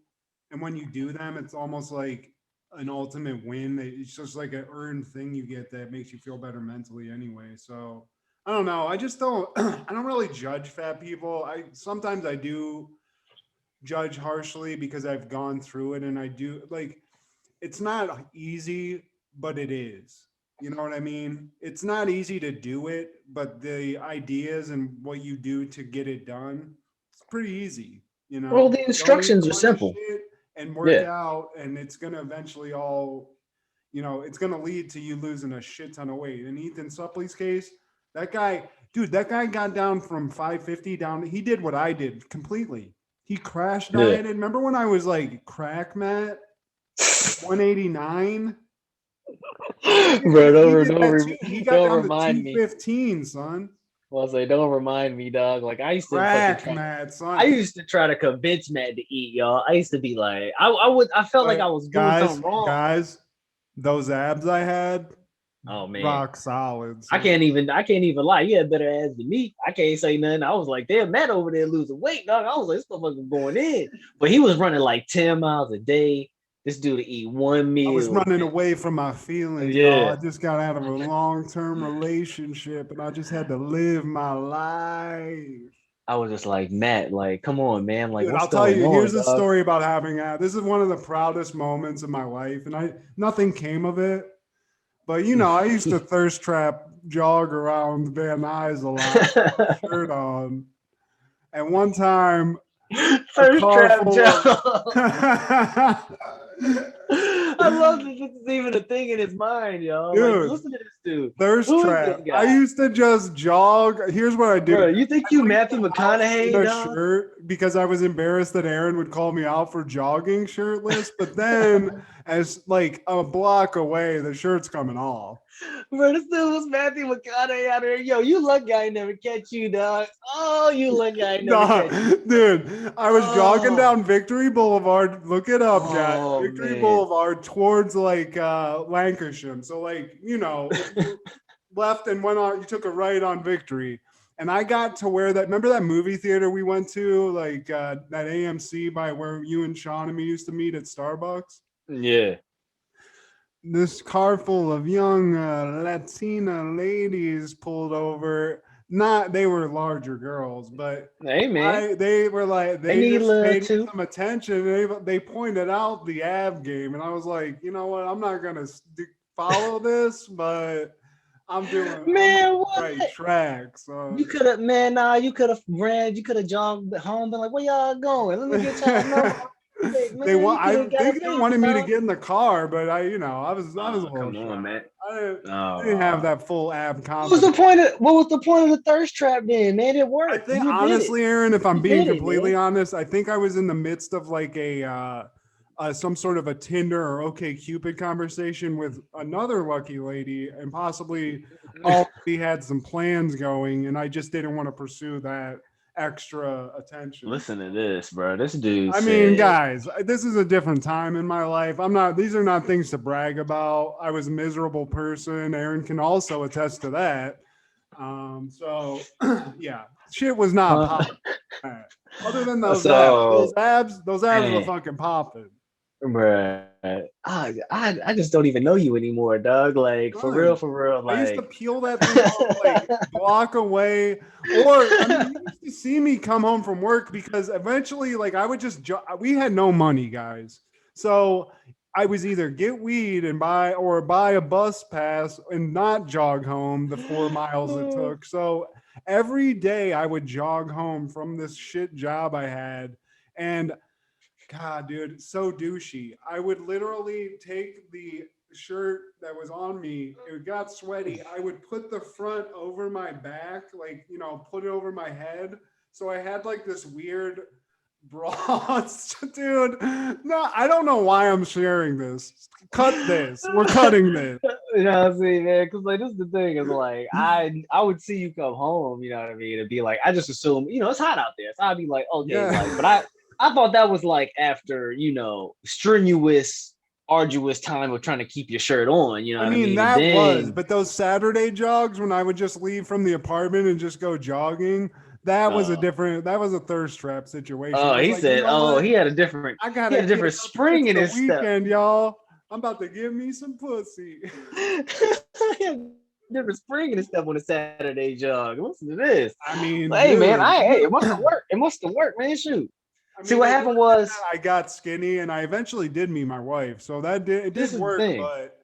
and when you do them, it's almost like an ultimate win. It's just like an earned thing you get that makes you feel better mentally anyway. So I don't know. I just don't. I don't really judge fat people. Sometimes I do judge harshly because I've gone through it, and I do like. It's not easy, but it is. You know what I mean? It's not easy to do it, but the ideas and what you do to get it done, it's pretty easy. You know, well, the instructions are simple. And work out, and it's gonna eventually all, you know, it's gonna lead to you losing a shit ton of weight. In Ethan Supplee's case, that guy got down from 550 down. He did what I did completely. He crash dieted. Remember when I was like crack Matt? 189. Bro, don't remind me. 215, son. Well, I say, don't remind me, dog. Like I used to Matt, son. I used to try to convince Matt to eat, y'all. I used to be like, I felt like I was doing something wrong. Guys, those abs I had, oh man, rock solid. Son. I can't even lie. You had better abs than me. I can't say nothing. I was like, damn, Matt over there losing weight, dog. I was like, this motherfucker going in. But he was running like 10 miles a day. This dude to eat one meal. I was running away from my feelings. Yeah, I just got out of a long-term relationship, and I just had to live my life. I was just like, Matt, like, come on, man. Like, dude, I'll tell you. Here's a story about having abs. This is one of the proudest moments of my life, and nothing came of it. But you know, I used to thirst trap, jog around Van Nuys a lot, shirt on, and one time. Thirst trap jog. I love that this is even a thing in his mind, y'all. Dude, like, listen to this dude. Thirst trap. I used to just jog. Here's what I did. Bro, you think you Matthew McConaughey, dog? Shirt because I was embarrassed that Aaron would call me out for jogging shirtless. But then, as like a block away, the shirt's coming off. Bro, this dude was Matthew McConaughey out there. Yo, you lucky I never catch you, dog. Oh, you lucky I never catch you. Dude, I was jogging down Victory Boulevard. Look it up, guys. Victory Boulevard towards like Lancashire. So like, you know, left and went on, you took a right on Victory. And I got to where remember that movie theater we went to, like that AMC by where you and Sean and me used to meet at Starbucks? Yeah. This car full of young Latina ladies pulled over. They were larger girls, but hey man, they were like they just paid some attention. They pointed out the ab game, and I was like, you know what? I'm not gonna follow this, but I'm doing right track. So you could have, you could have ran, you could have jogged home, been like, where y'all going? Let me get y'all number. I think they wanted me to get in the car, but I was a little come on, man. I didn't have that full ab confidence. What was the point of the thirst trap then, man? It worked. I think honestly, Aaron, if I'm being completely honest, I think I was in the midst of like a some sort of a Tinder or OkCupid conversation with another lucky lady, and possibly already had some plans going, and I just didn't want to pursue that extra attention. Listen to this, bro. This dude. I mean, guys, this is a different time in my life. These are not things to brag about. I was a miserable person. Aaron can also attest to that. So yeah, shit was not popping. Other than those abs were fucking popping. Bruh. I just don't even know you anymore, dog. Like for real. Like, I used to peel that thing off, like block away, or you used to see me come home from work because eventually, like I would just we had no money, guys, so I was either get weed and buy a bus pass and not jog home the 4 miles it took. So every day I would jog home from this shit job I had, and God, dude, so douchey. I would literally take the shirt that was on me, it got sweaty. I would put the front over my back, like, put it over my head. So I had like this weird bra. Dude, no, I don't know why I'm sharing this. Cut this. We're cutting this. You know what I'm saying, man? Because like this is the thing is like I would see you come home, you know what I mean, and be like, I just assume, it's hot out there, so I'd be like, okay, Yeah. like, but I thought that was like after strenuous, arduous time of trying to keep your shirt on, you know. I what mean, I mean? was, but those Saturday jogs when I would just leave from the apartment and just go jogging, that was a thirst trap situation. Oh, he said, he had a different, spring in his weekend, y'all. I'm about to give me some pussy. Different spring in his step on a Saturday jog. Listen to this. I mean, hey, man, it must have worked. It must have worked, man. Shoot. See, what happened was I got skinny, and I eventually did meet my wife, so it did work. But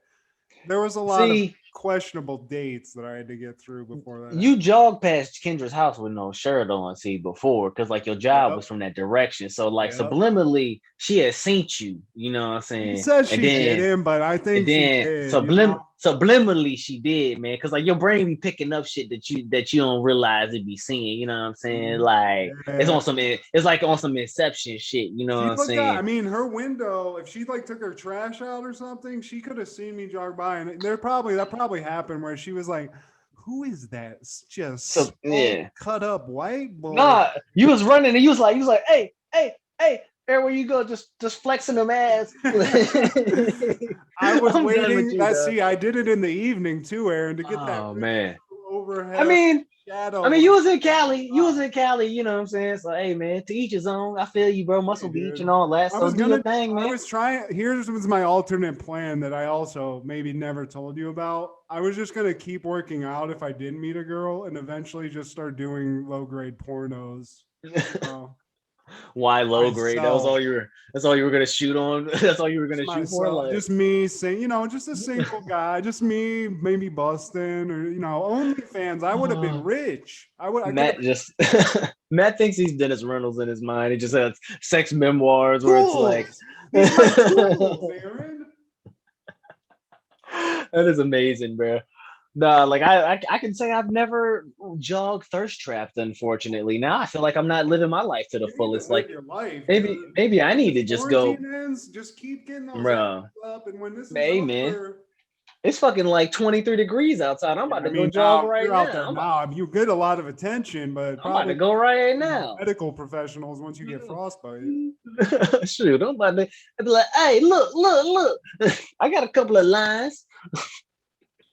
there was a lot of questionable dates that I had to get through before that. You jogged past Kendra's house with no shirt on, before, because like your job was from that direction. So like subliminally, she had seen you. You know what I'm saying? She said she didn't, but I think she did. Subliminally, she did, man. Because like your brain be picking up shit that you don't realize it be seeing. You know what I'm saying? Like it's like on some Inception shit. You know what I'm saying? I mean, her window. If she like took her trash out or something, she could have seen me jog by, and that probably happened where she was like, "Who is that? Just cut up white boy?" Nah, you was running and you was like, "Hey, everywhere you go, just flexing them ass." I was waiting. I did it in the evening too, Aaron, to get that overhead. I mean, shadow. you was in Cali. You know what I'm saying? So hey, man, to each his own. I feel you, bro. Muscle Beach and all that. So do your thing, man. I was trying. Here's my alternate plan that I also maybe never told you about. I was just gonna keep working out if I did meet a girl, and eventually just start doing low grade pornos. Why low grade? That's all you were gonna shoot on. That's all you were gonna shoot for. Like just me saying, just a single guy, just me maybe busting or OnlyFans. I would have been rich. Matt thinks he's Dennis Reynolds in his mind. He just has sex memoirs where it's like that is amazing, bro. No, like I can say I've never jogged thirst trapped, unfortunately. Now I feel like I'm not living my life to the fullest. Like your life, maybe I need to just go. Just keep getting those up, and when this is over, man, it's fucking like 23 degrees outside. I'm about to go jog right now. You get a lot of attention, but I'm about to go right now. Medical professionals, once you get frostbite. Shoot, I'm about to be like, hey, look. I got a couple of lines.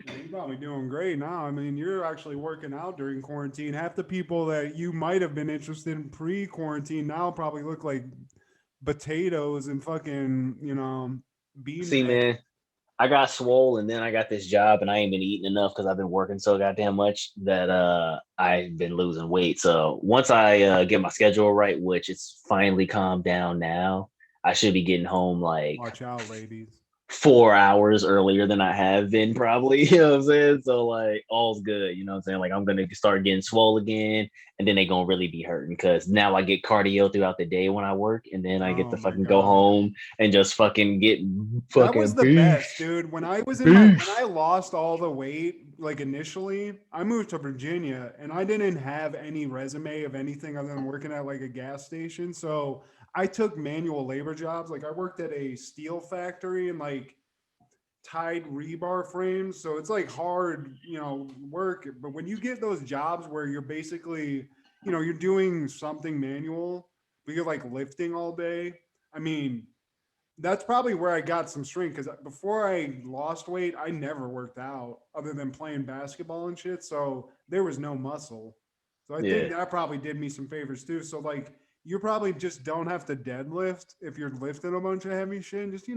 You're probably doing great now. I mean, you're actually working out during quarantine. Half the people that you might have been interested in pre-quarantine now probably look like potatoes and fucking, beans. See, man, I got swole and then I got this job and I ain't been eating enough because I've been working so goddamn much that I've been losing weight. So once I get my schedule right, which it's finally calmed down now, I should be getting home like watch out, ladies. 4 hours earlier than I have been, probably. You know what I'm saying? So like all's good, you know what I'm saying? Like I'm gonna start getting swole again, and then they gonna really be hurting because now I get cardio throughout the day when I work, and then I get to fucking go home and just fucking get fucking. That was the best, dude. When I was when I lost all the weight, like initially, I moved to Virginia and I didn't have any resume of anything other than working at like a gas station. So I took manual labor jobs. Like I worked at a steel factory and like tied rebar frames. So it's like hard, work. But when you get those jobs where you're basically, you're doing something manual, but you're like lifting all day. I mean, that's probably where I got some strength because before I lost weight, I never worked out other than playing basketball and shit. So there was no muscle. So I think that probably did me some favors too. So like, you probably just don't have to deadlift if you're lifting a bunch of heavy shit. Just,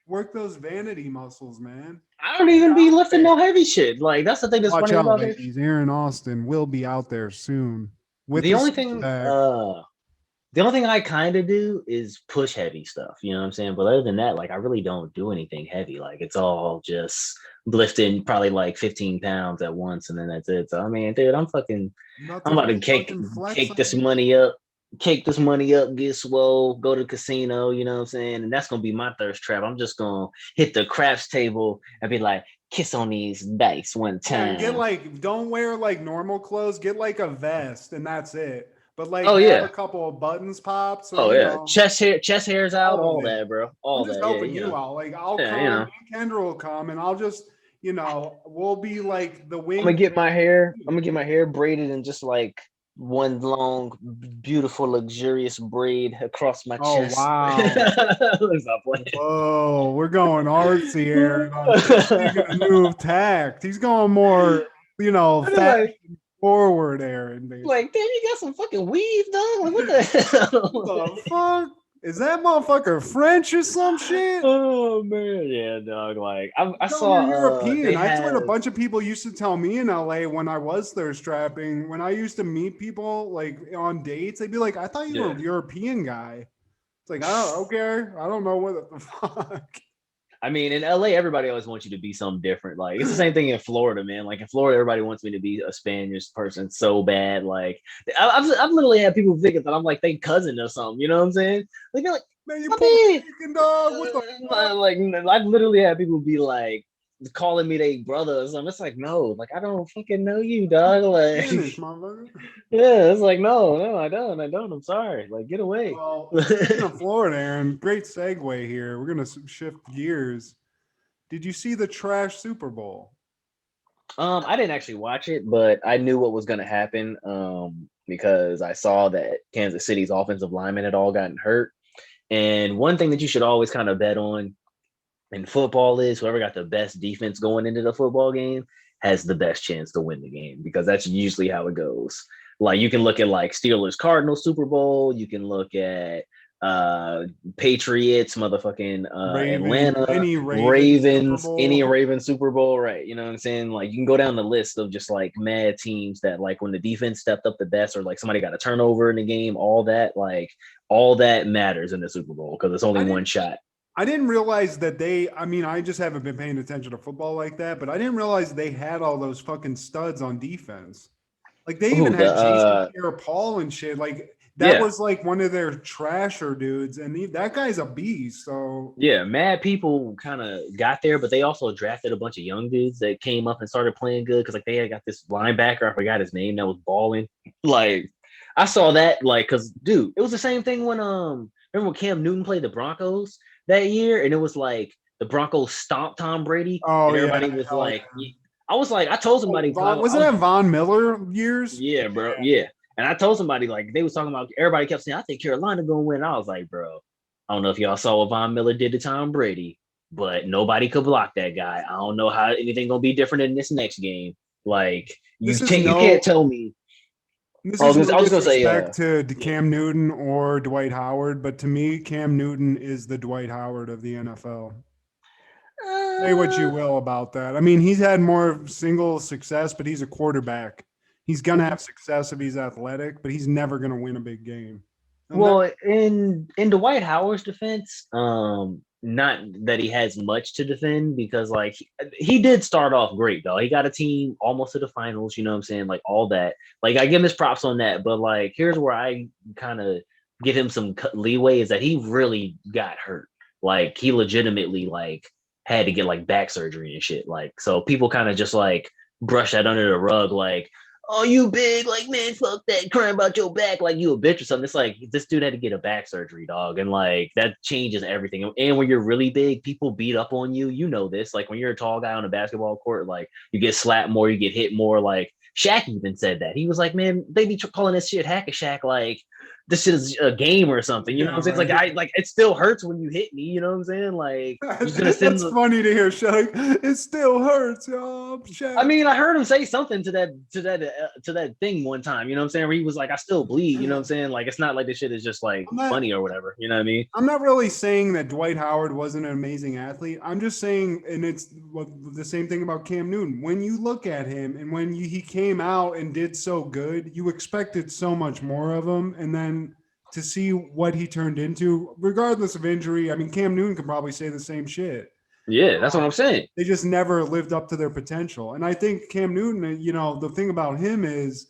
work those vanity muscles, man. I don't even be lifting no heavy shit. Like, that's the thing that's funny about it. Aaron Austin will be out there soon. The only thing I kind of do is push heavy stuff. You know what I'm saying? But other than that, like, I really don't do anything heavy. Like, it's all just lifting probably like 15 pounds at once, and then that's it. So, I mean, dude, I'm about to cake this money up. cake this money up, get swole, go to the casino, you know what I'm saying? And that's gonna be my thirst trap. I'm just gonna hit the craps table and be like, kiss on these dice one time. Get like, don't wear like normal clothes. Get like a vest, and that's it. But like, Oh have yeah. a couple of buttons pop. So, Oh you yeah. know, Chest hairs out, all that. that, bro. All I'm just that. helping Yeah, you out. Like, I'll Yeah, come, you know. Kendra will come, and I'll just, we'll be like the wing. I'm gonna get my hair braided in just like one long, beautiful, luxurious braid across my chest. Wow. Stop playing. Whoa, we're going artsy here. Taking a new tact. He's going more, fashion forward, Aaron. Like, damn, you got some fucking weave, dog. Like, what the hell? What the fuck? Is that motherfucker French or some shit? Oh man, yeah, dog. Like I saw saw European. I swear a bunch of people used to tell me in LA when I was thirst trapping, when I used to meet people like on dates, they'd be like, I thought you were a European guy. It's like, oh, okay. I don't know what the fuck. I mean, in LA, everybody always wants you to be something different. Like, it's the same thing in Florida, man. Like, in Florida, everybody wants me to be a Spanish person so bad. Like, I've literally had people thinking that I'm like their cousin or something. You know what I'm saying? Like, they're like, man, you Puerto dog. What the fuck? Like, I've literally had people be like calling me their brother or something. It's like, no, like, I don't fucking know you, dog. Like, Spanish, motherfucker. Yeah, it's like, no, I don't. I'm sorry. Like, get away. Well, speaking of Florida, Aaron, great segue here. We're gonna shift gears. Did you see the trash Super Bowl? I didn't actually watch it, but I knew what was gonna happen. Because I saw that Kansas City's offensive linemen had all gotten hurt. And one thing that you should always kind of bet on in football is whoever got the best defense going into the football game has the best chance to win the game, because that's usually how it goes. Like, you can look at like Steelers Cardinals Super Bowl, you can look at Patriots, motherfucking Atlanta, Ravens, any Ravens Super Bowl, right? You know what I'm saying? Like, you can go down the list of just like mad teams that, like, when the defense stepped up the best, or like somebody got a turnover in the game, all that matters in the Super Bowl, because it's only one shot. I didn't realize that I just haven't been paying attention to football like that, but I didn't realize they had all those fucking studs on defense. Like, they even had Jason Pierre-Paul and shit. Like, that was like one of their trasher dudes, and that guy's a beast. So yeah, mad people kind of got there, but they also drafted a bunch of young dudes that came up and started playing good, because like they had got this linebacker, I forgot his name, that was balling. Like, I saw that, like, because dude, it was the same thing when remember when Cam Newton played the Broncos that year, and it was like the Broncos stomped Tom Brady. Oh, and everybody was like, I was like, I told somebody, wasn't that Von Miller years? Yeah, bro, yeah. And I told somebody, like, they was talking about, everybody kept saying, I think Carolina gonna win. I was like, bro, I don't know if y'all saw what Von Miller did to Tom Brady, but nobody could block that guy. I don't know how anything gonna be different in this next game. Like, you can't tell me. This is I was gonna say to Cam Newton or Dwight Howard, but to me, Cam Newton is the Dwight Howard of the NFL. Say what you will about that. I mean, he's had more single success, but he's a quarterback. He's gonna have success if he's athletic, but he's never gonna win a big game. Well, in Dwight Howard's defense, not that he has much to defend, because like he did start off great though. He got a team almost to the finals, you know what I'm saying? Like, all that. Like, I give him his props on that, but like, here's where I kind of give him some leeway, is that he really got hurt. Like, he legitimately like had to get like back surgery and shit. Like, so people kind of just like brush that under the rug, like, oh, you big, like, man, fuck that, crying about your back like you a bitch or something. It's like, this dude had to get a back surgery, dog. And like, that changes everything. And when you're really big, people beat up on you. You know this. Like, when you're a tall guy on a basketball court, like, you get slapped more, you get hit more. Like, Shaq even said that. He was like, man, they be calling this shit Hack-a-Shack like this shit is a game or something. You know what I'm saying? It's like, it still hurts when you hit me. You know what I'm saying? Like, that's funny to hear, Shaq. It still hurts, y'all. I mean, I heard him say something to that thing one time. You know what I'm saying? Where he was like, I still bleed. You know what I'm saying? Like, it's not like this shit is just like funny or whatever. You know what I mean? I'm not really saying that Dwight Howard wasn't an amazing athlete. I'm just saying, and it's the same thing about Cam Newton. When you look at him and when he came out and did so good, you expected so much more of him, and then to see what he turned into, regardless of injury. I mean, Cam Newton can probably say the same shit. Yeah, that's what I'm saying. They just never lived up to their potential. And I think Cam Newton, the thing about him is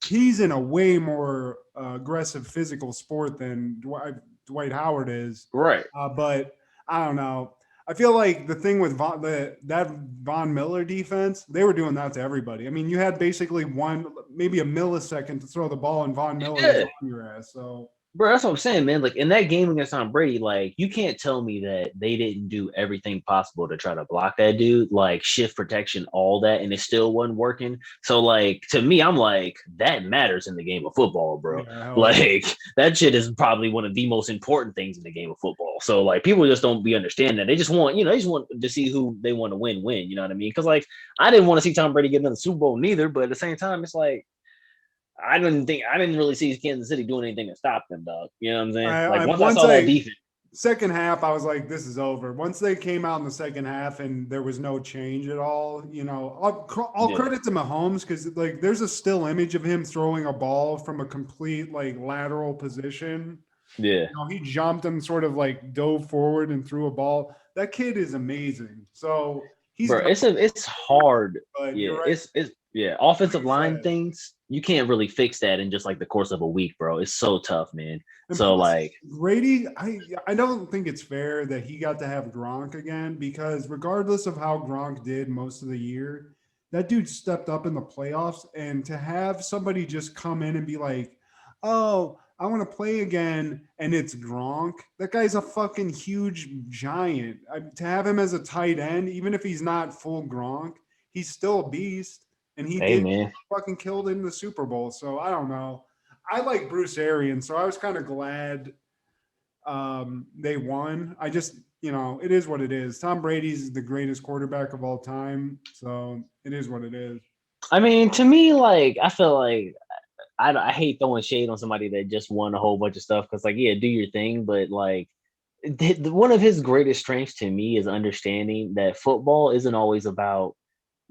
he's in a way more aggressive physical sport than Dwight Howard is. Right. But I don't know. I feel like the thing with that Von Miller defense, they were doing that to everybody. I mean, you had basically maybe a millisecond to throw the ball, and Von Miller was on your ass. So, bro, that's what I'm saying, man. Like in that game against Tom Brady, like you can't tell me that they didn't do everything possible to try to block that dude, like shift protection, all that, and it still wasn't working. So, like to me, I'm like that matters in the game of football, bro. Yeah, like that shit is probably one of the most important things in the game of football. So, like people just don't be understanding that. They just want, they just want to see who they want to win. You know what I mean? Because like I didn't want to see Tom Brady get another Super Bowl neither, but at the same time, it's like. I didn't really see Kansas City doing anything to stop them, dog. You know what I'm saying? Once I saw that defense. Second half, I was like, this is over. Once they came out in the second half and there was no change at all, all credit to Mahomes because like there's a still image of him throwing a ball from a complete like lateral position. Yeah. He jumped and sort of like dove forward and threw a ball. That kid is amazing. So it's hard. But yeah, right. it's offensive line things. You can't really fix that in just like the course of a week, bro. It's so tough, man. And so like Brady, I don't think it's fair that he got to have Gronk again because regardless of how Gronk did most of the year, that dude stepped up in the playoffs. And to have somebody just come in and be like, oh, I want to play again, and it's Gronk. That guy's a fucking huge giant. To have him as a tight end, even if he's not full Gronk, he's still a beast. And he fucking killed in the Super Bowl. So I don't know. I like Bruce Arians, so I was kind of glad they won. I just, it is what it is. Tom Brady's the greatest quarterback of all time. So it is what it is. I mean, to me, like, I feel like I hate throwing shade on somebody that just won a whole bunch of stuff because, like, yeah, do your thing. But, like, one of his greatest strengths to me is understanding that football isn't always about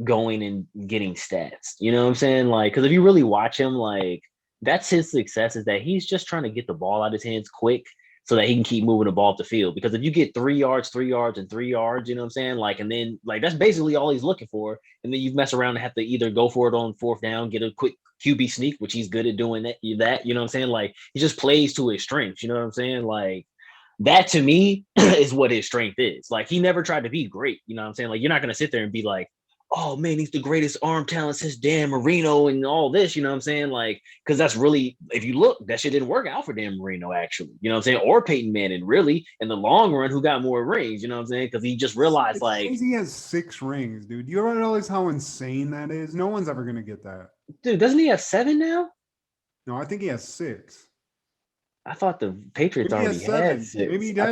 going and getting stats. You know what I'm saying? Like, because if you really watch him, like, that's his success is that he's just trying to get the ball out of his hands quick so that he can keep moving the ball up the field. Because if you get 3 yards, 3 yards, and 3 yards, you know what I'm saying? Like, and then, like, that's basically all he's looking for. And then you mess around and have to either go for it on fourth down, get a quick QB sneak, which he's good at doing that, you know what I'm saying? Like, he just plays to his strengths, you know what I'm saying? Like, that to me is what his strength is. Like, he never tried to be great, you know what I'm saying? Like, you're not going to sit there and be like, oh man, he's the greatest arm talent since Dan Marino and all this, you know what I'm saying? Like, because that's really, if you look, that shit didn't work out for Dan Marino, actually, you know what I'm saying? Or Peyton Manning, really, in the long run, who got more rings, you know what I'm saying? Because he just realized, like, he has 6 rings, dude. You ever realize how insane that is? No one's ever going to get that. Dude, doesn't he have 7 now? No, I think he has 6. I thought the Patriots already had 6. Maybe he does.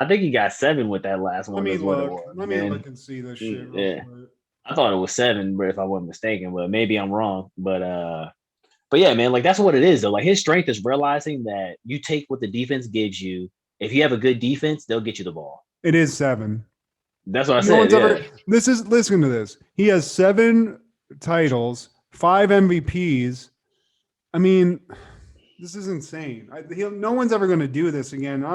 I think he got 7 with that last one. Let me look and see this shit. Yeah, I thought it was 7, but if I wasn't mistaken, but maybe I'm wrong. But yeah, man, like that's what it is though. Like his strength is realizing that you take what the defense gives you. If you have a good defense, they'll get you the ball. It is 7. That's what I said. Listen to this. He has 7 titles, 5 MVPs. I mean, this is insane. No one's ever going to do this again.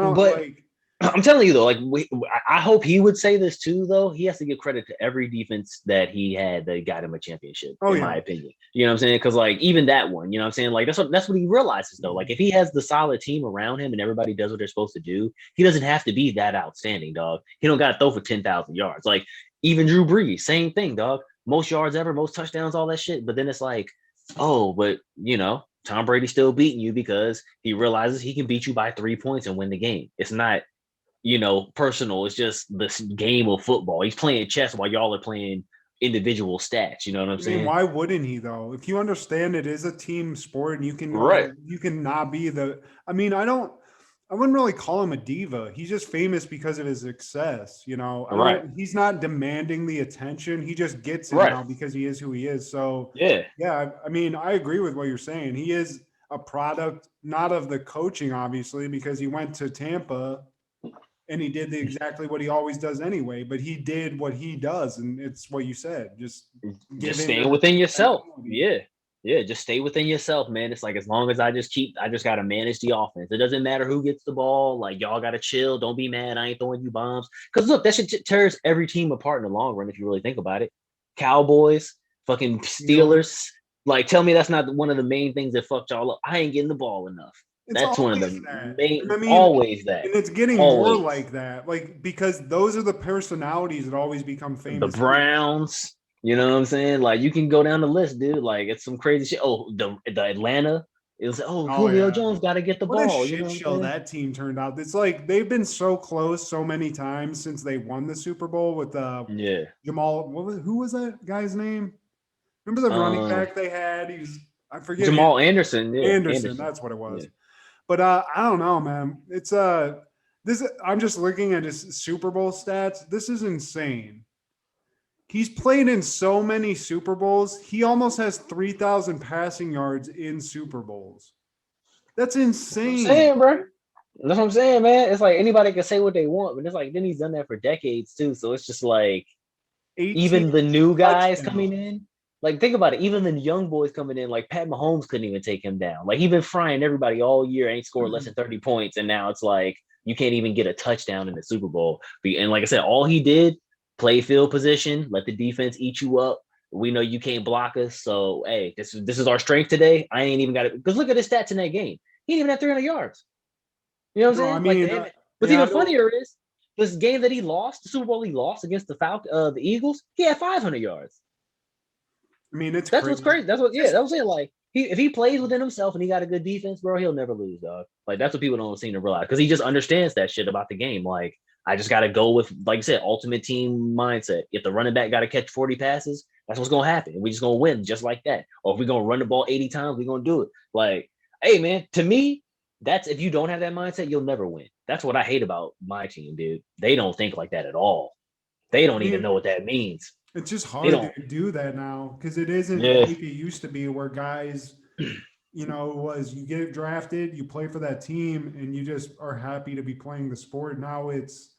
I'm telling you though, like I hope he would say this too. Though he has to give credit to every defense that he had that got him a championship. In my opinion, you know what I'm saying? Because like even that one, you know what I'm saying? Like that's what he realizes though. Like if he has the solid team around him and everybody does what they're supposed to do, he doesn't have to be that outstanding, dog. He don't got to throw for 10,000 yards. Like even Drew Brees, same thing, dog. Most yards ever, most touchdowns, all that shit. But then it's like, oh, but Tom Brady's still beating you because he realizes he can beat you by 3 points and win the game. It's not, personal. It's just this game of football. He's playing chess while y'all are playing individual stats. You know what I'm saying? Why wouldn't he though? If you understand it is a team sport and you can not be the. I mean, I wouldn't really call him a diva. He's just famous because of his success. He's not demanding the attention. He just gets it now because he is who he is. So yeah. I mean, I agree with what you're saying. He is a product, not of the coaching, obviously, because he went to Tampa and he did exactly what he always does anyway. But he did what he does, and it's what you said. Just stay within yourself. Yeah, just stay within yourself, man. It's like as long as I just got to manage the offense. It doesn't matter who gets the ball. Like, y'all got to chill. Don't be mad. I ain't throwing you bombs. Because, look, that shit tears every team apart in the long run if you really think about it. Cowboys, fucking Steelers, Like, tell me that's not one of the main things that fucked y'all up. I ain't getting the ball enough. It's That's one of the that. main, I mean, always that. And it's getting always. more like that. Like, because those are the personalities that always become famous. The Browns, you know what I'm saying? Like, you can go down the list, dude. Like, it's some crazy shit. Oh, the Atlanta. It was, Julio Jones got to get the ball. What a shit show that team turned out. It's like they've been so close so many times since they won the Super Bowl with Jamal. Who was that guy's name? Remember the running back they had? I forget. Jamal Anderson. Yeah, Anderson. That's what it was. Yeah. But I don't know, man. It's I'm just looking at his Super Bowl stats. This is insane. He's played in so many Super Bowls. He almost has 3,000 passing yards in Super Bowls. That's insane. That's what I'm saying, bro. That's what I'm saying, man. It's like anybody can say what they want, but it's like then he's done that for decades too. So it's just like even the new guys coming in. Like, think about it. Even the young boys coming in, like Pat Mahomes couldn't even take him down. Like, he's been frying everybody all year, ain't scored less than 30 points. And now it's like, you can't even get a touchdown in the Super Bowl. And like I said, all he did, play field position, let the defense eat you up. We know you can't block us. So, hey, this is our strength today. I ain't even got it. Because look at his stats in that game. He didn't even have 300 yards. You know what I'm saying? I mean, what's even funnier is this game that he lost, the Super Bowl he lost against the Eagles, he had 500 yards. I mean, that's what's crazy. That's what I'm saying. Like, if he plays within himself and he got a good defense, bro, he'll never lose, dog. Like, that's what people don't seem to realize because he just understands that shit about the game. Like, I just got to go with, like I said, ultimate team mindset. If the running back got to catch 40 passes, that's what's going to happen. We're just going to win just like that. Or if we're going to run the ball 80 times, we're going to do it. Like, hey, man, to me, that's if you don't have that mindset, you'll never win. That's what I hate about my team, dude. They don't think like that at all. They don't even know what that means. It's just hard to do that now because it isn't like it used to be where guys, you get drafted, you play for that team, and you just are happy to be playing the sport. Now it's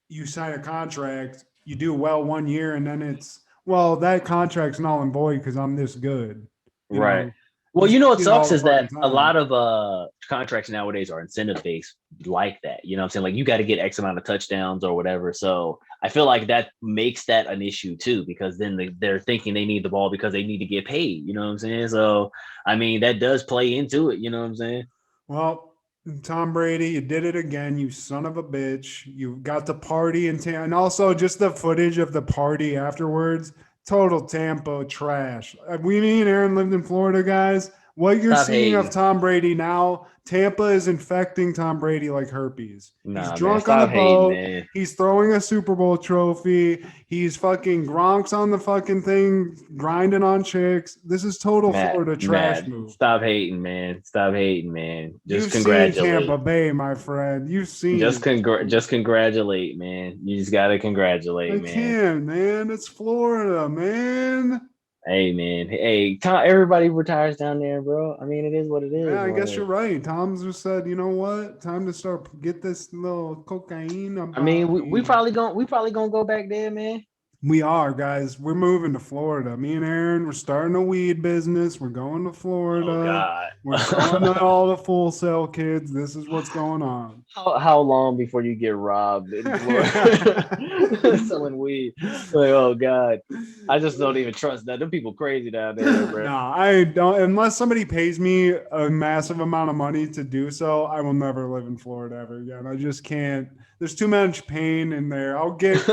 you sign a contract, you do well 1 year, and then it's, well, that contract's null and void because I'm this good. Right. know? Well, what sucks is that a lot of contracts nowadays are incentive-based like that. You know what I'm saying? Like, you got to get X amount of touchdowns or whatever. So I feel like that makes that an issue too, because then they're thinking they need the ball because they need to get paid. You know what I'm saying? So, I mean, that does play into it. You know what I'm saying? Well, Tom Brady, you did it again, you son of a bitch. You got the party and also just the footage of the party afterwards. Total Tampa trash. Me and Aaron lived in Florida, guys. What you're seeing of Tom Brady now, Tampa is infecting Tom Brady like herpes. He's drunk on the boat. He's throwing a Super Bowl trophy. He's fucking Gronk's on the fucking thing, grinding on chicks. This is total Florida trash move. Stop hating, man. Stop hating, man. You've seen Tampa Bay, my friend. You've seen just congratulate, man. You just gotta congratulate, man. I can, man. It's Florida, man. Hey, man. Hey, Tom, everybody retires down there, bro. I mean, it is what it is. Yeah, I guess you're right. Tom's just said, you know what? Time to start get this little cocaine. I mean, we probably gonna go back there, man. We are, guys. We're moving to Florida. Me and Aaron, we're starting a weed business. We're going to Florida. Oh, God. We're going to all the Full Sail kids. This is what's going on. How long before you get robbed in Florida selling weed? Like, oh, God. I just don't even trust that. Them people crazy down there, bro. No, I don't. Unless somebody pays me a massive amount of money to do so, I will never live in Florida ever again. I just can't. There's too much pain in there. I'll get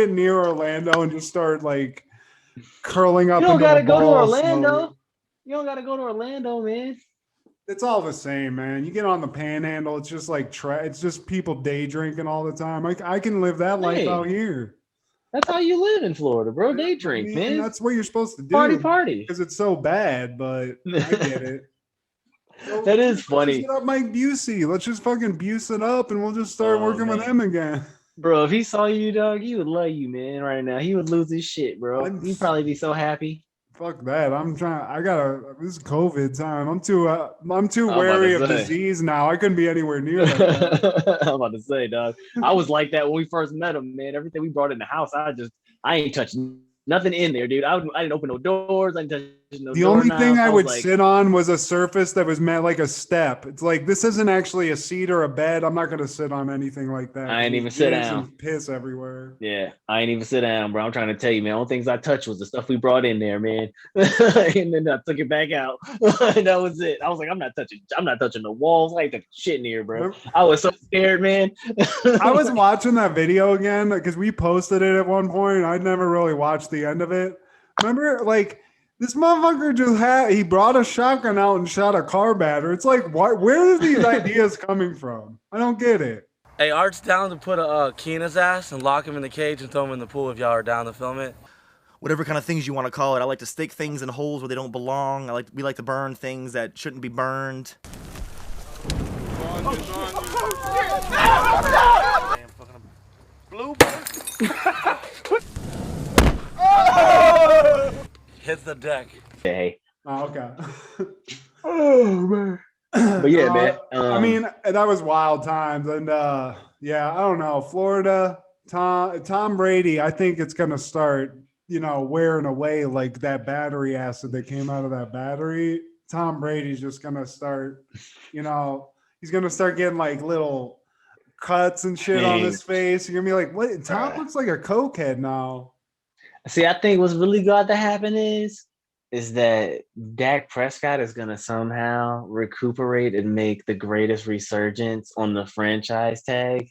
near Orlando and just start like curling up. You don't gotta go to Orlando. You don't gotta go to Orlando, man. It's all the same, man. You get on the Panhandle, it's just like it's just people day drinking all the time. I can live that life out here. That's how you live in Florida, bro. Day drink, man. That's what you're supposed to do. Party. Because it's so bad, but I get it. So that is funny. Let's hit up Mike Busey. Let's just fucking Buse it up and we'll just start working with him again. Bro, if he saw you, dog, he would love you, man, right now. He would lose his shit, bro. He'd probably be so happy. Fuck that. This is COVID time. I'm too wary of disease now. I couldn't be anywhere near that. I'm about to say, dog. I was like that when we first met him, man. Everything we brought in the house, I ain't touched nothing in there, dude. I didn't open no doors. I didn't touch no The only doorknob. thing I was would like, sit on was a surface that was meant like a step. It's like, this isn't actually a seat or a bed. I'm not going to sit on anything like that. I ain't even There's sit jizz down. and piss everywhere. Yeah, I ain't even sit down, bro. I'm trying to tell you, man. All things I touched was the stuff we brought in there, man. And then I took it back out. That was it. I was like, I'm not touching the walls. I ain't touching shit in here, bro. I was so scared, man. I was watching that video again because we posted it at one point. I'd never really watched the end of it. Remember, like, this motherfucker he brought a shotgun out and shot a car battery. It's like, where are these ideas coming from? I don't get it. Hey, Art's down to put a key in his ass and lock him in the cage and throw him in the pool if y'all are down to film it. Whatever kind of things you want to call it. I like to stick things in holes where they don't belong. We like to burn things that shouldn't be burned. Hit the deck. Hey. Oh, okay. Oh man. But yeah, man. I mean, that was wild times, and yeah, I don't know. Florida, Tom Brady. I think it's gonna start, wearing away like that battery acid that came out of that battery. Tom Brady's just gonna start, he's gonna start getting like little cuts and shit on his face. You're gonna be like, what? Tom looks like a cokehead now. See, I think what's really got to happen is that Dak Prescott is going to somehow recuperate and make the greatest resurgence on the franchise tag,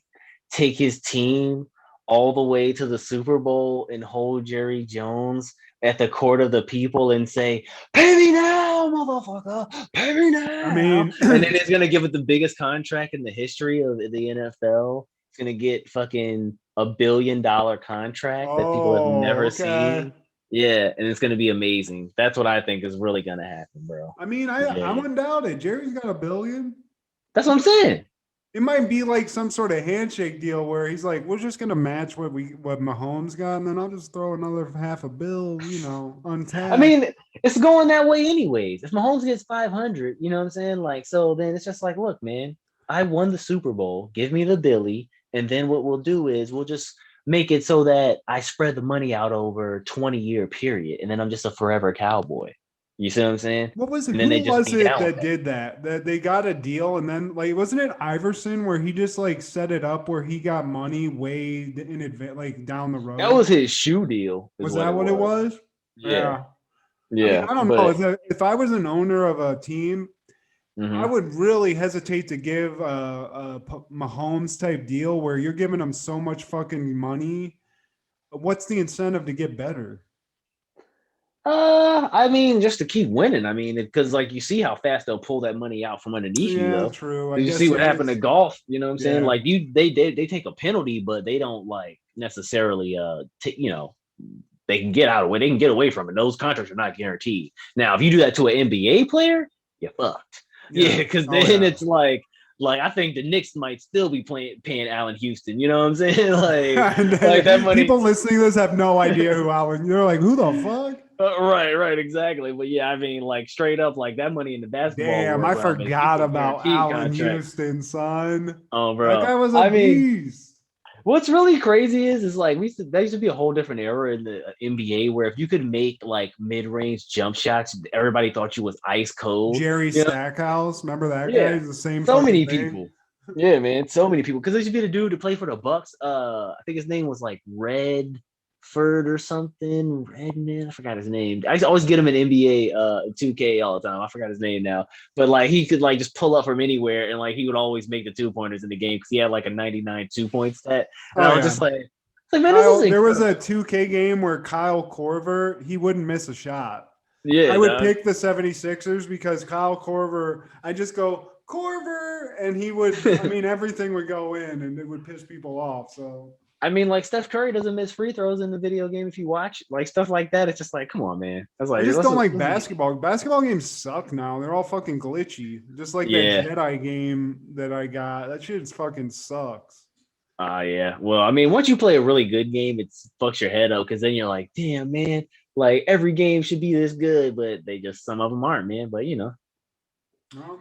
take his team all the way to the Super Bowl and hold Jerry Jones at the court of the people and say, pay me now, motherfucker, pay me now. I mean, and then he's going to give it the biggest contract in the history of the NFL. He's going to get fucking $1 billion contract that people have never seen. Yeah, and it's going to be amazing. That's what I think is really going to happen, bro. I mean, I wouldn't doubt it. Jerry's got $1 billion. That's what I'm saying. It might be like some sort of handshake deal where he's like, we're just going to match what Mahomes got, and then I'll just throw another $500 million, untapped. I mean, it's going that way anyways. If Mahomes gets 500, you know what I'm saying? Like, so then it's just like, look, man, I won the Super Bowl. Give me the Billy. And then what we'll do is we'll just make it so that I spread the money out over 20-year period. And then I'm just a forever cowboy. You see what I'm saying? What was it? And Who was it that did that? That they got a deal and then, like, wasn't it Iverson where he just like set it up where he got money way in advance, like down the road? That was his shoe deal. Was that what it was? Yeah. Yeah. I don't know. If I was an owner of a team, I would really hesitate to give a Mahomes type deal where you're giving them so much fucking money. What's the incentive to get better? I mean, just to keep winning. I mean, because like you see how fast they'll pull that money out from underneath you. Though. True. You see what happened to golf. You know what I'm saying? Like they take a penalty, but they don't like necessarily they can get out of it. They can get away from it. Those contracts are not guaranteed. Now, if you do that to an NBA player, you're fucked. Yeah, because then it's like I think the Knicks might still be paying Allen Houston. You know what I'm saying? Like that money. People listening to this have no idea who Allen. You're like, who the fuck? Right, exactly. But yeah, I mean, like straight up, like that money in the basketball. Damn, I forgot about Allen Houston, son. Oh, bro, that guy was a beast. What's really crazy is like there used to be a whole different era in the NBA where if you could make like mid-range jump shots, everybody thought you was ice cold. Jerry Stackhouse, remember that guy? He's the same. So many people. Yeah, man, so many people. Because there used to be the dude to play for the Bucks. I think his name was like Redford or something. Redman, I forgot his name. I used to always get him in NBA 2K all the time. I forgot his name now. But like he could like just pull up from anywhere and like he would always make the 2-pointers in the game because he had like a 99 2-point stat. And I was just like man, there was a 2K game where Kyle Korver, he wouldn't miss a shot. Yeah, I would pick the 76ers because Kyle Korver, I just go Korver, and he would. I mean, everything would go in, and it would piss people off. So I mean, like Steph Curry doesn't miss free throws in the video game. If you watch like stuff like that, it's just like, come on, man. I was like, I just don't like basketball. Basketball games suck now. They're all fucking glitchy. Just like that Jedi game that I got. That shit fucking sucks. Yeah. Well, I mean, once you play a really good game, it fucks your head up because then you're like, damn, man. Like every game should be this good, but some of them aren't, man. But Well,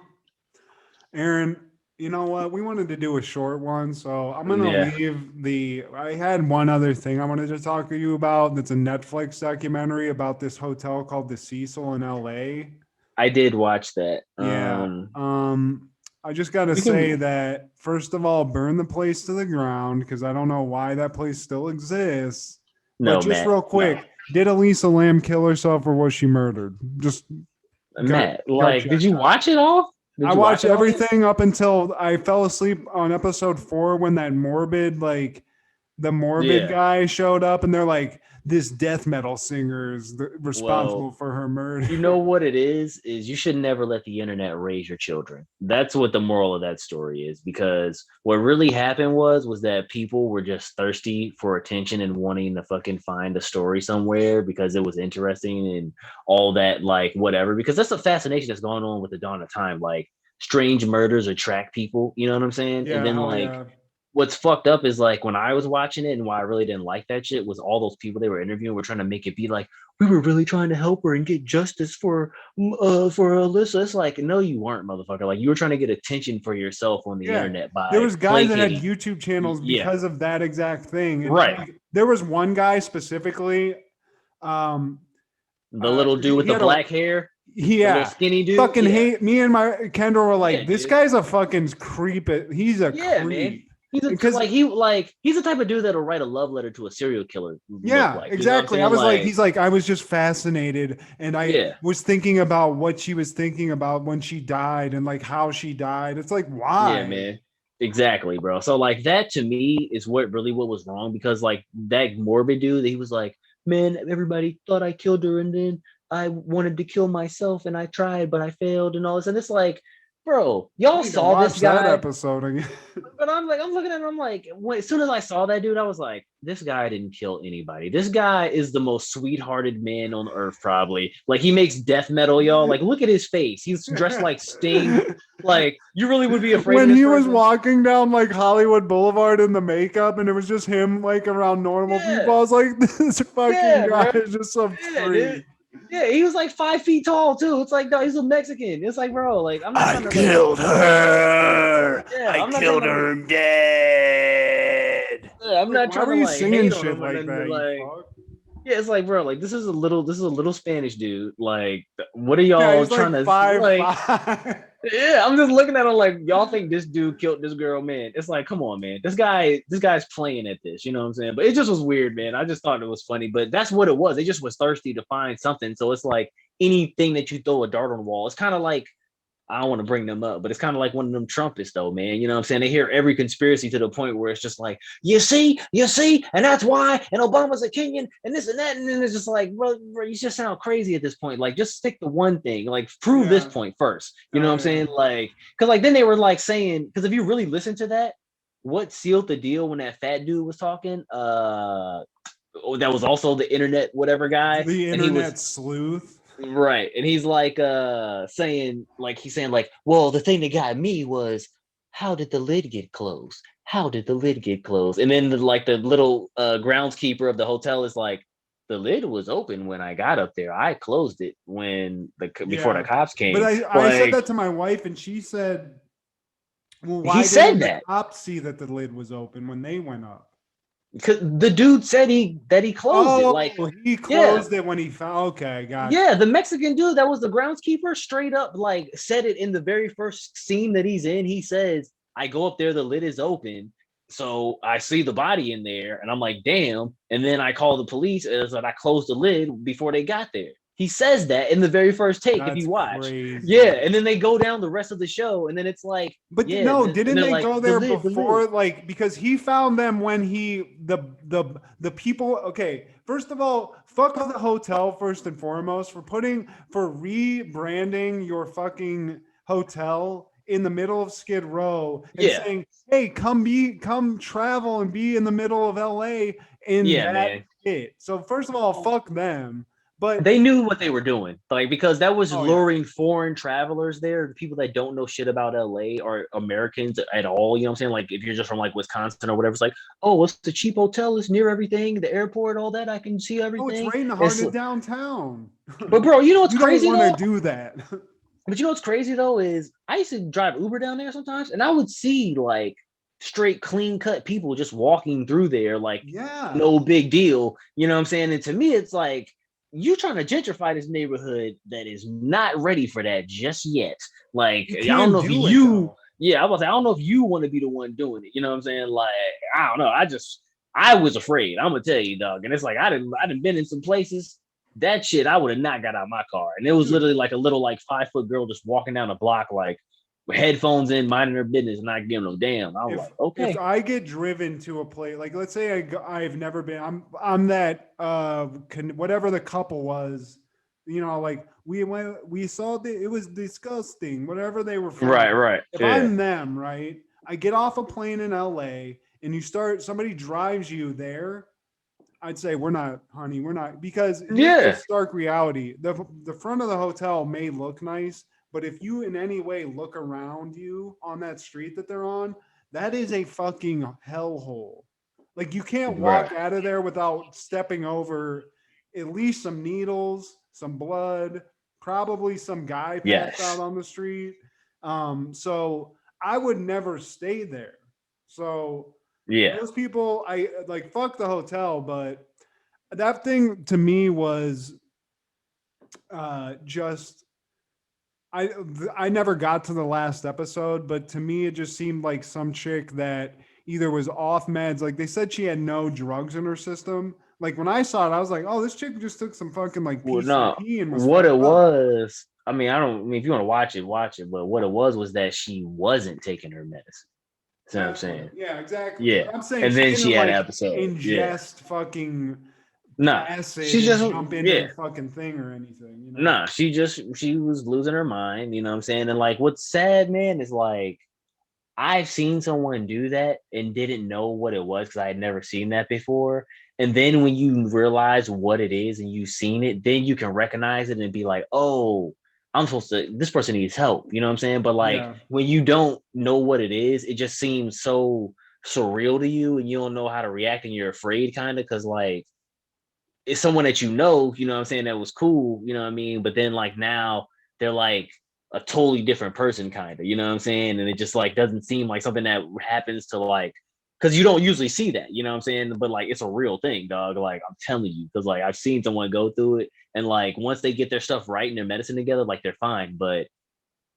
Aaron, You know what? We wanted to do a short one, so I'm gonna Yeah. leave the. I had one other thing I wanted to talk to you about. That's a Netflix documentary about this hotel called the Cecil in LA. I did watch that. Yeah. I just gotta We say can. that first of all, burn the place to the ground because I don't know why that place still exists. But No, just Matt. real quick, did Elisa Lamb kill herself or was she murdered? Just gut, Matt, gut like, check did you that. watch it all? Did I you watch watched it all? everything up until I fell asleep on episode 4 when that morbid, like the morbid Yeah. guy showed up, and they're like, "This death metal singer is responsible Well, for her murder." you know what it is you should never let the internet raise your children. That's what the moral of that story is, because what really happened was that people were just thirsty for attention and wanting to fucking find a story somewhere because it was interesting and all that, like, whatever, because that's the fascination that's going on with the dawn of time. Like, strange murders attract people, you know what I'm saying? And Yeah, then, hell like, yeah. what's fucked up is, like, when I was watching it and why I really didn't like that shit was all those people they were interviewing were trying to make it be like, we were really trying to help her and get justice for Alyssa. It's like, no, you weren't, motherfucker. Like, you were trying to get attention for yourself on the Yeah, internet by there was guys that had placating. YouTube channels Yeah, because of that exact thing. And right. like, there was one guy specifically. The little dude with he the had black hair, the little yeah, skinny dude. fucking Yeah. hate me and my Kendall were like, Yeah, this dude. guy's a fucking creep. He's a Yeah, man. creep. He's Because he's the type of dude that'll write a love letter to a serial killer. yeah, like, exactly. You know I was like, like, he's like, I was just fascinated, and I yeah. was thinking about what she was thinking about when she died, and like how she died. It's like, why? Yeah, man. Exactly, bro. So, like, that to me is what was wrong, because, like, that morbid dude, he was like, man, everybody thought I killed her, and then I wanted to kill myself, and I tried, but I failed, and all this. And it's like, bro, I y'all need to saw watch this that guy. episode again. But I'm looking at him, I'm like, wait, as soon as I saw that dude, I was like, this guy didn't kill anybody. This guy is the most sweethearted man on earth, probably. Like, he makes death metal, y'all. Like, look at his face. He's dressed like Sting. Like, you really would be afraid when of this he was person? walking down like Hollywood Boulevard in the makeup, and it was just him like around normal Yeah. people. I was like, this fucking Yeah, guy bro. is just some Yeah, freak. dude. Yeah, he was like 5 feet tall too. It's like, no, he's a Mexican. It's like, bro, like, I'm not I trying to, killed her. Yeah, I I'm not killed trying to, her dead. I'm not Why trying were to, you like, singing hate on shit him, like and that? then, you like, fuck? yeah, it's like, bro, like, this is a little Spanish dude. Like, what are Yeah, y'all he's trying like to, 5'5". like? Yeah, I'm just looking at him like, y'all think this dude killed this girl, man. It's like, come on, man. This guy's playing at this, you know what I'm saying? But it just was weird, man. I just thought it was funny, but that's what it was. They just was thirsty to find something. So it's like anything that you throw a dart on the wall. It's kind of like, I don't want to bring them up, but it's kind of like one of them Trumpists, though, man. You know what I'm saying? They hear every conspiracy to the point where it's just like, you see, and that's why, and Obama's a Kenyan, and this and that, and then it's just like, bro, you just sound crazy at this point. Like, just stick to one thing. Like, prove this point first. You know what I'm saying? Like, because, like, then they were like saying, because if you really listen to that, what sealed the deal when that fat dude was talking? That was also the internet whatever guy. The and he was internet sleuth. Right. And he's like saying, well, the thing that got me was, how did the lid get closed? How did the lid get closed? And then the little groundskeeper of the hotel is like, the lid was open when I got up there. I closed it before the cops came. But I said that to my wife, and she said, well, why didn't the cops see that the lid was open when they went up? Because the dude said he closed it. Like, he closed it when he found. Okay, got yeah, the Mexican dude that was the groundskeeper straight up like said it in the very first scene that he's in. He says, I go up there, the lid is open. So I see the body in there, and I'm like, damn. And then I call the police, and I closed the lid before they got there. He says that in the very first take. If you watch, crazy. Yeah, and then they go down the rest of the show, and then it's like, but yeah, no, didn't they like, go there before? Like, because he found them when the people. Okay, first of all, fuck the hotel first and foremost for rebranding your fucking hotel in the middle of Skid Row and saying, hey, come travel and be in the middle of LA in that shit. So first of all, fuck them. But they knew what they were doing, like, because that was luring foreign travelers there, people that don't know shit about LA or Americans at all. You know what I'm saying? Like, if you're just from like Wisconsin or whatever, it's like, oh, it's a cheap hotel, it's near everything, the airport, all that. I can see everything. Oh, it's right in the heart of downtown. But bro, you know what's crazy? Don't want to do that. But you know what's crazy though is I used to drive Uber down there sometimes, and I would see like straight clean cut people just walking through there, like no big deal. You know what I'm saying? And to me, it's like you trying to gentrify this neighborhood that is not ready for that just yet. Like I don't know if you, I was I don't know if you want to be the one doing it. You know what I'm saying? Like I don't know. I was afraid. I'm gonna tell you, dog. And it's like I didn't been in some places. That shit, I would have not got out of my car. And it was literally like a little like 5-foot girl just walking down the block, like with headphones in, minding her business, not giving no damn. I was like, okay. If I get driven to a place, like let's say I've never been, I'm that whatever the couple was, you know, like we saw it was disgusting, whatever they were from. Right. If I'm them, right, I get off a plane in LA and somebody drives you there. I'd say we're not, honey. We're not, because it's stark reality. The front of the hotel may look nice, but if you in any way look around you on that street that they're on, that is a fucking hellhole. Like you can't walk out of there without stepping over at least some needles, some blood, probably some guy passed out on the street. So I would never stay there. So those people, I like fuck the hotel, but that thing to me was just I never got to the last episode, but to me it just seemed like some chick that either was off meds. Like they said she had no drugs in her system. Like when I saw it, I was like, oh, this chick just took some fucking like PCP and was what it was. I mean, if you want to watch it. But what it was that she wasn't taking her medicine. That's what I'm saying. Yeah, exactly. Yeah. I'm saying and then she had like an episode. Ingest fucking acid. She just jump into the fucking thing or anything. You know? Nah, she was losing her mind. You know what I'm saying? And like, what's sad, man, is like I've seen someone do that and didn't know what it was because I had never seen that before. And then when you realize what it is and you've seen it, then you can recognize it and be like, oh, this person needs help. You know what I'm saying? But like when you don't know what it is, it just seems so surreal to you and you don't know how to react and you're afraid kind of because like it's someone that you know what I'm saying, that was cool, you know what I mean? But then like now they're like a totally different person kind of, you know what I'm saying? And it just like doesn't seem like something that happens to like, because you don't usually see that, you know what I'm saying? But like it's a real thing, dog. Like I'm telling you, because like I've seen someone go through it and like once they get their stuff right and their medicine together, like they're fine. But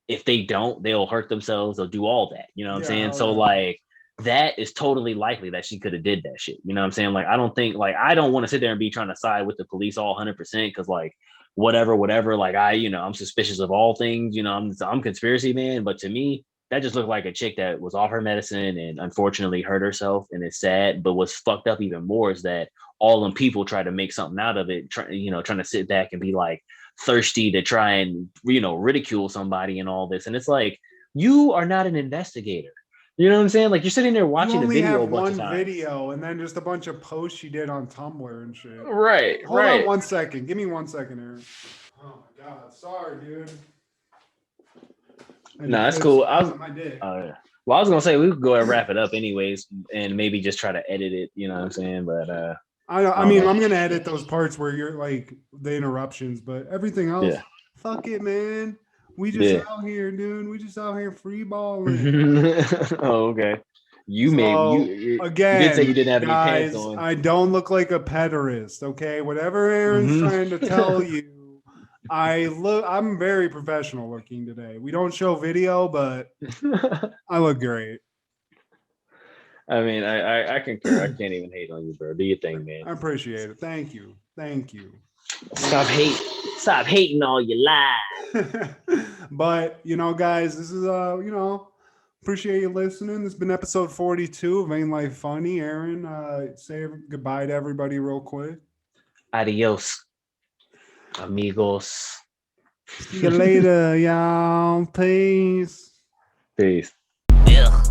if they don't, they'll hurt themselves, they'll do all that, you know what I'm saying? So like that is totally likely that she could have did that shit, you know what I'm saying? Like I don't want to sit there and be trying to side with the police all 100% because like whatever, like I'm suspicious of all things, you know, I'm conspiracy man, but to me that just looked like a chick that was off her medicine and unfortunately hurt herself, and it's sad. But what's fucked up even more is that all them people try to make something out of it, trying to sit back and be like thirsty to try and ridicule somebody and all this. And it's like, you are not an investigator. You know what I'm saying? Like you're sitting there watching the video. You only have one video and then just a bunch of posts she did on Tumblr and shit. Right. Hold on 1 second. Give me 1 second, Aaron. Oh my God. Sorry, dude. No, that's cool. Well, I was gonna say we could go and wrap it up anyways, and maybe just try to edit it. You know what I'm saying? But I mean, I'm gonna edit those parts where you're like the interruptions, but everything else, fuck it, man. We just out here, dude. We just out here free balling. Oh, okay. You again, you did say you didn't have guys, any pants on. I don't look like a pederast, okay? Whatever Aaron's trying to tell you. I'm very professional looking today. We don't show video, but I look great. I mean, I concur. I can't even hate on you, bro. Do your thing, man. I appreciate it. Thank you. Stop hating all your lies. But guys, this is appreciate you listening. This has been episode 42 of Ain't Life Funny. Aaron, say goodbye to everybody real quick. Adios, amigos. See you later, y'all. Peace. Yeah.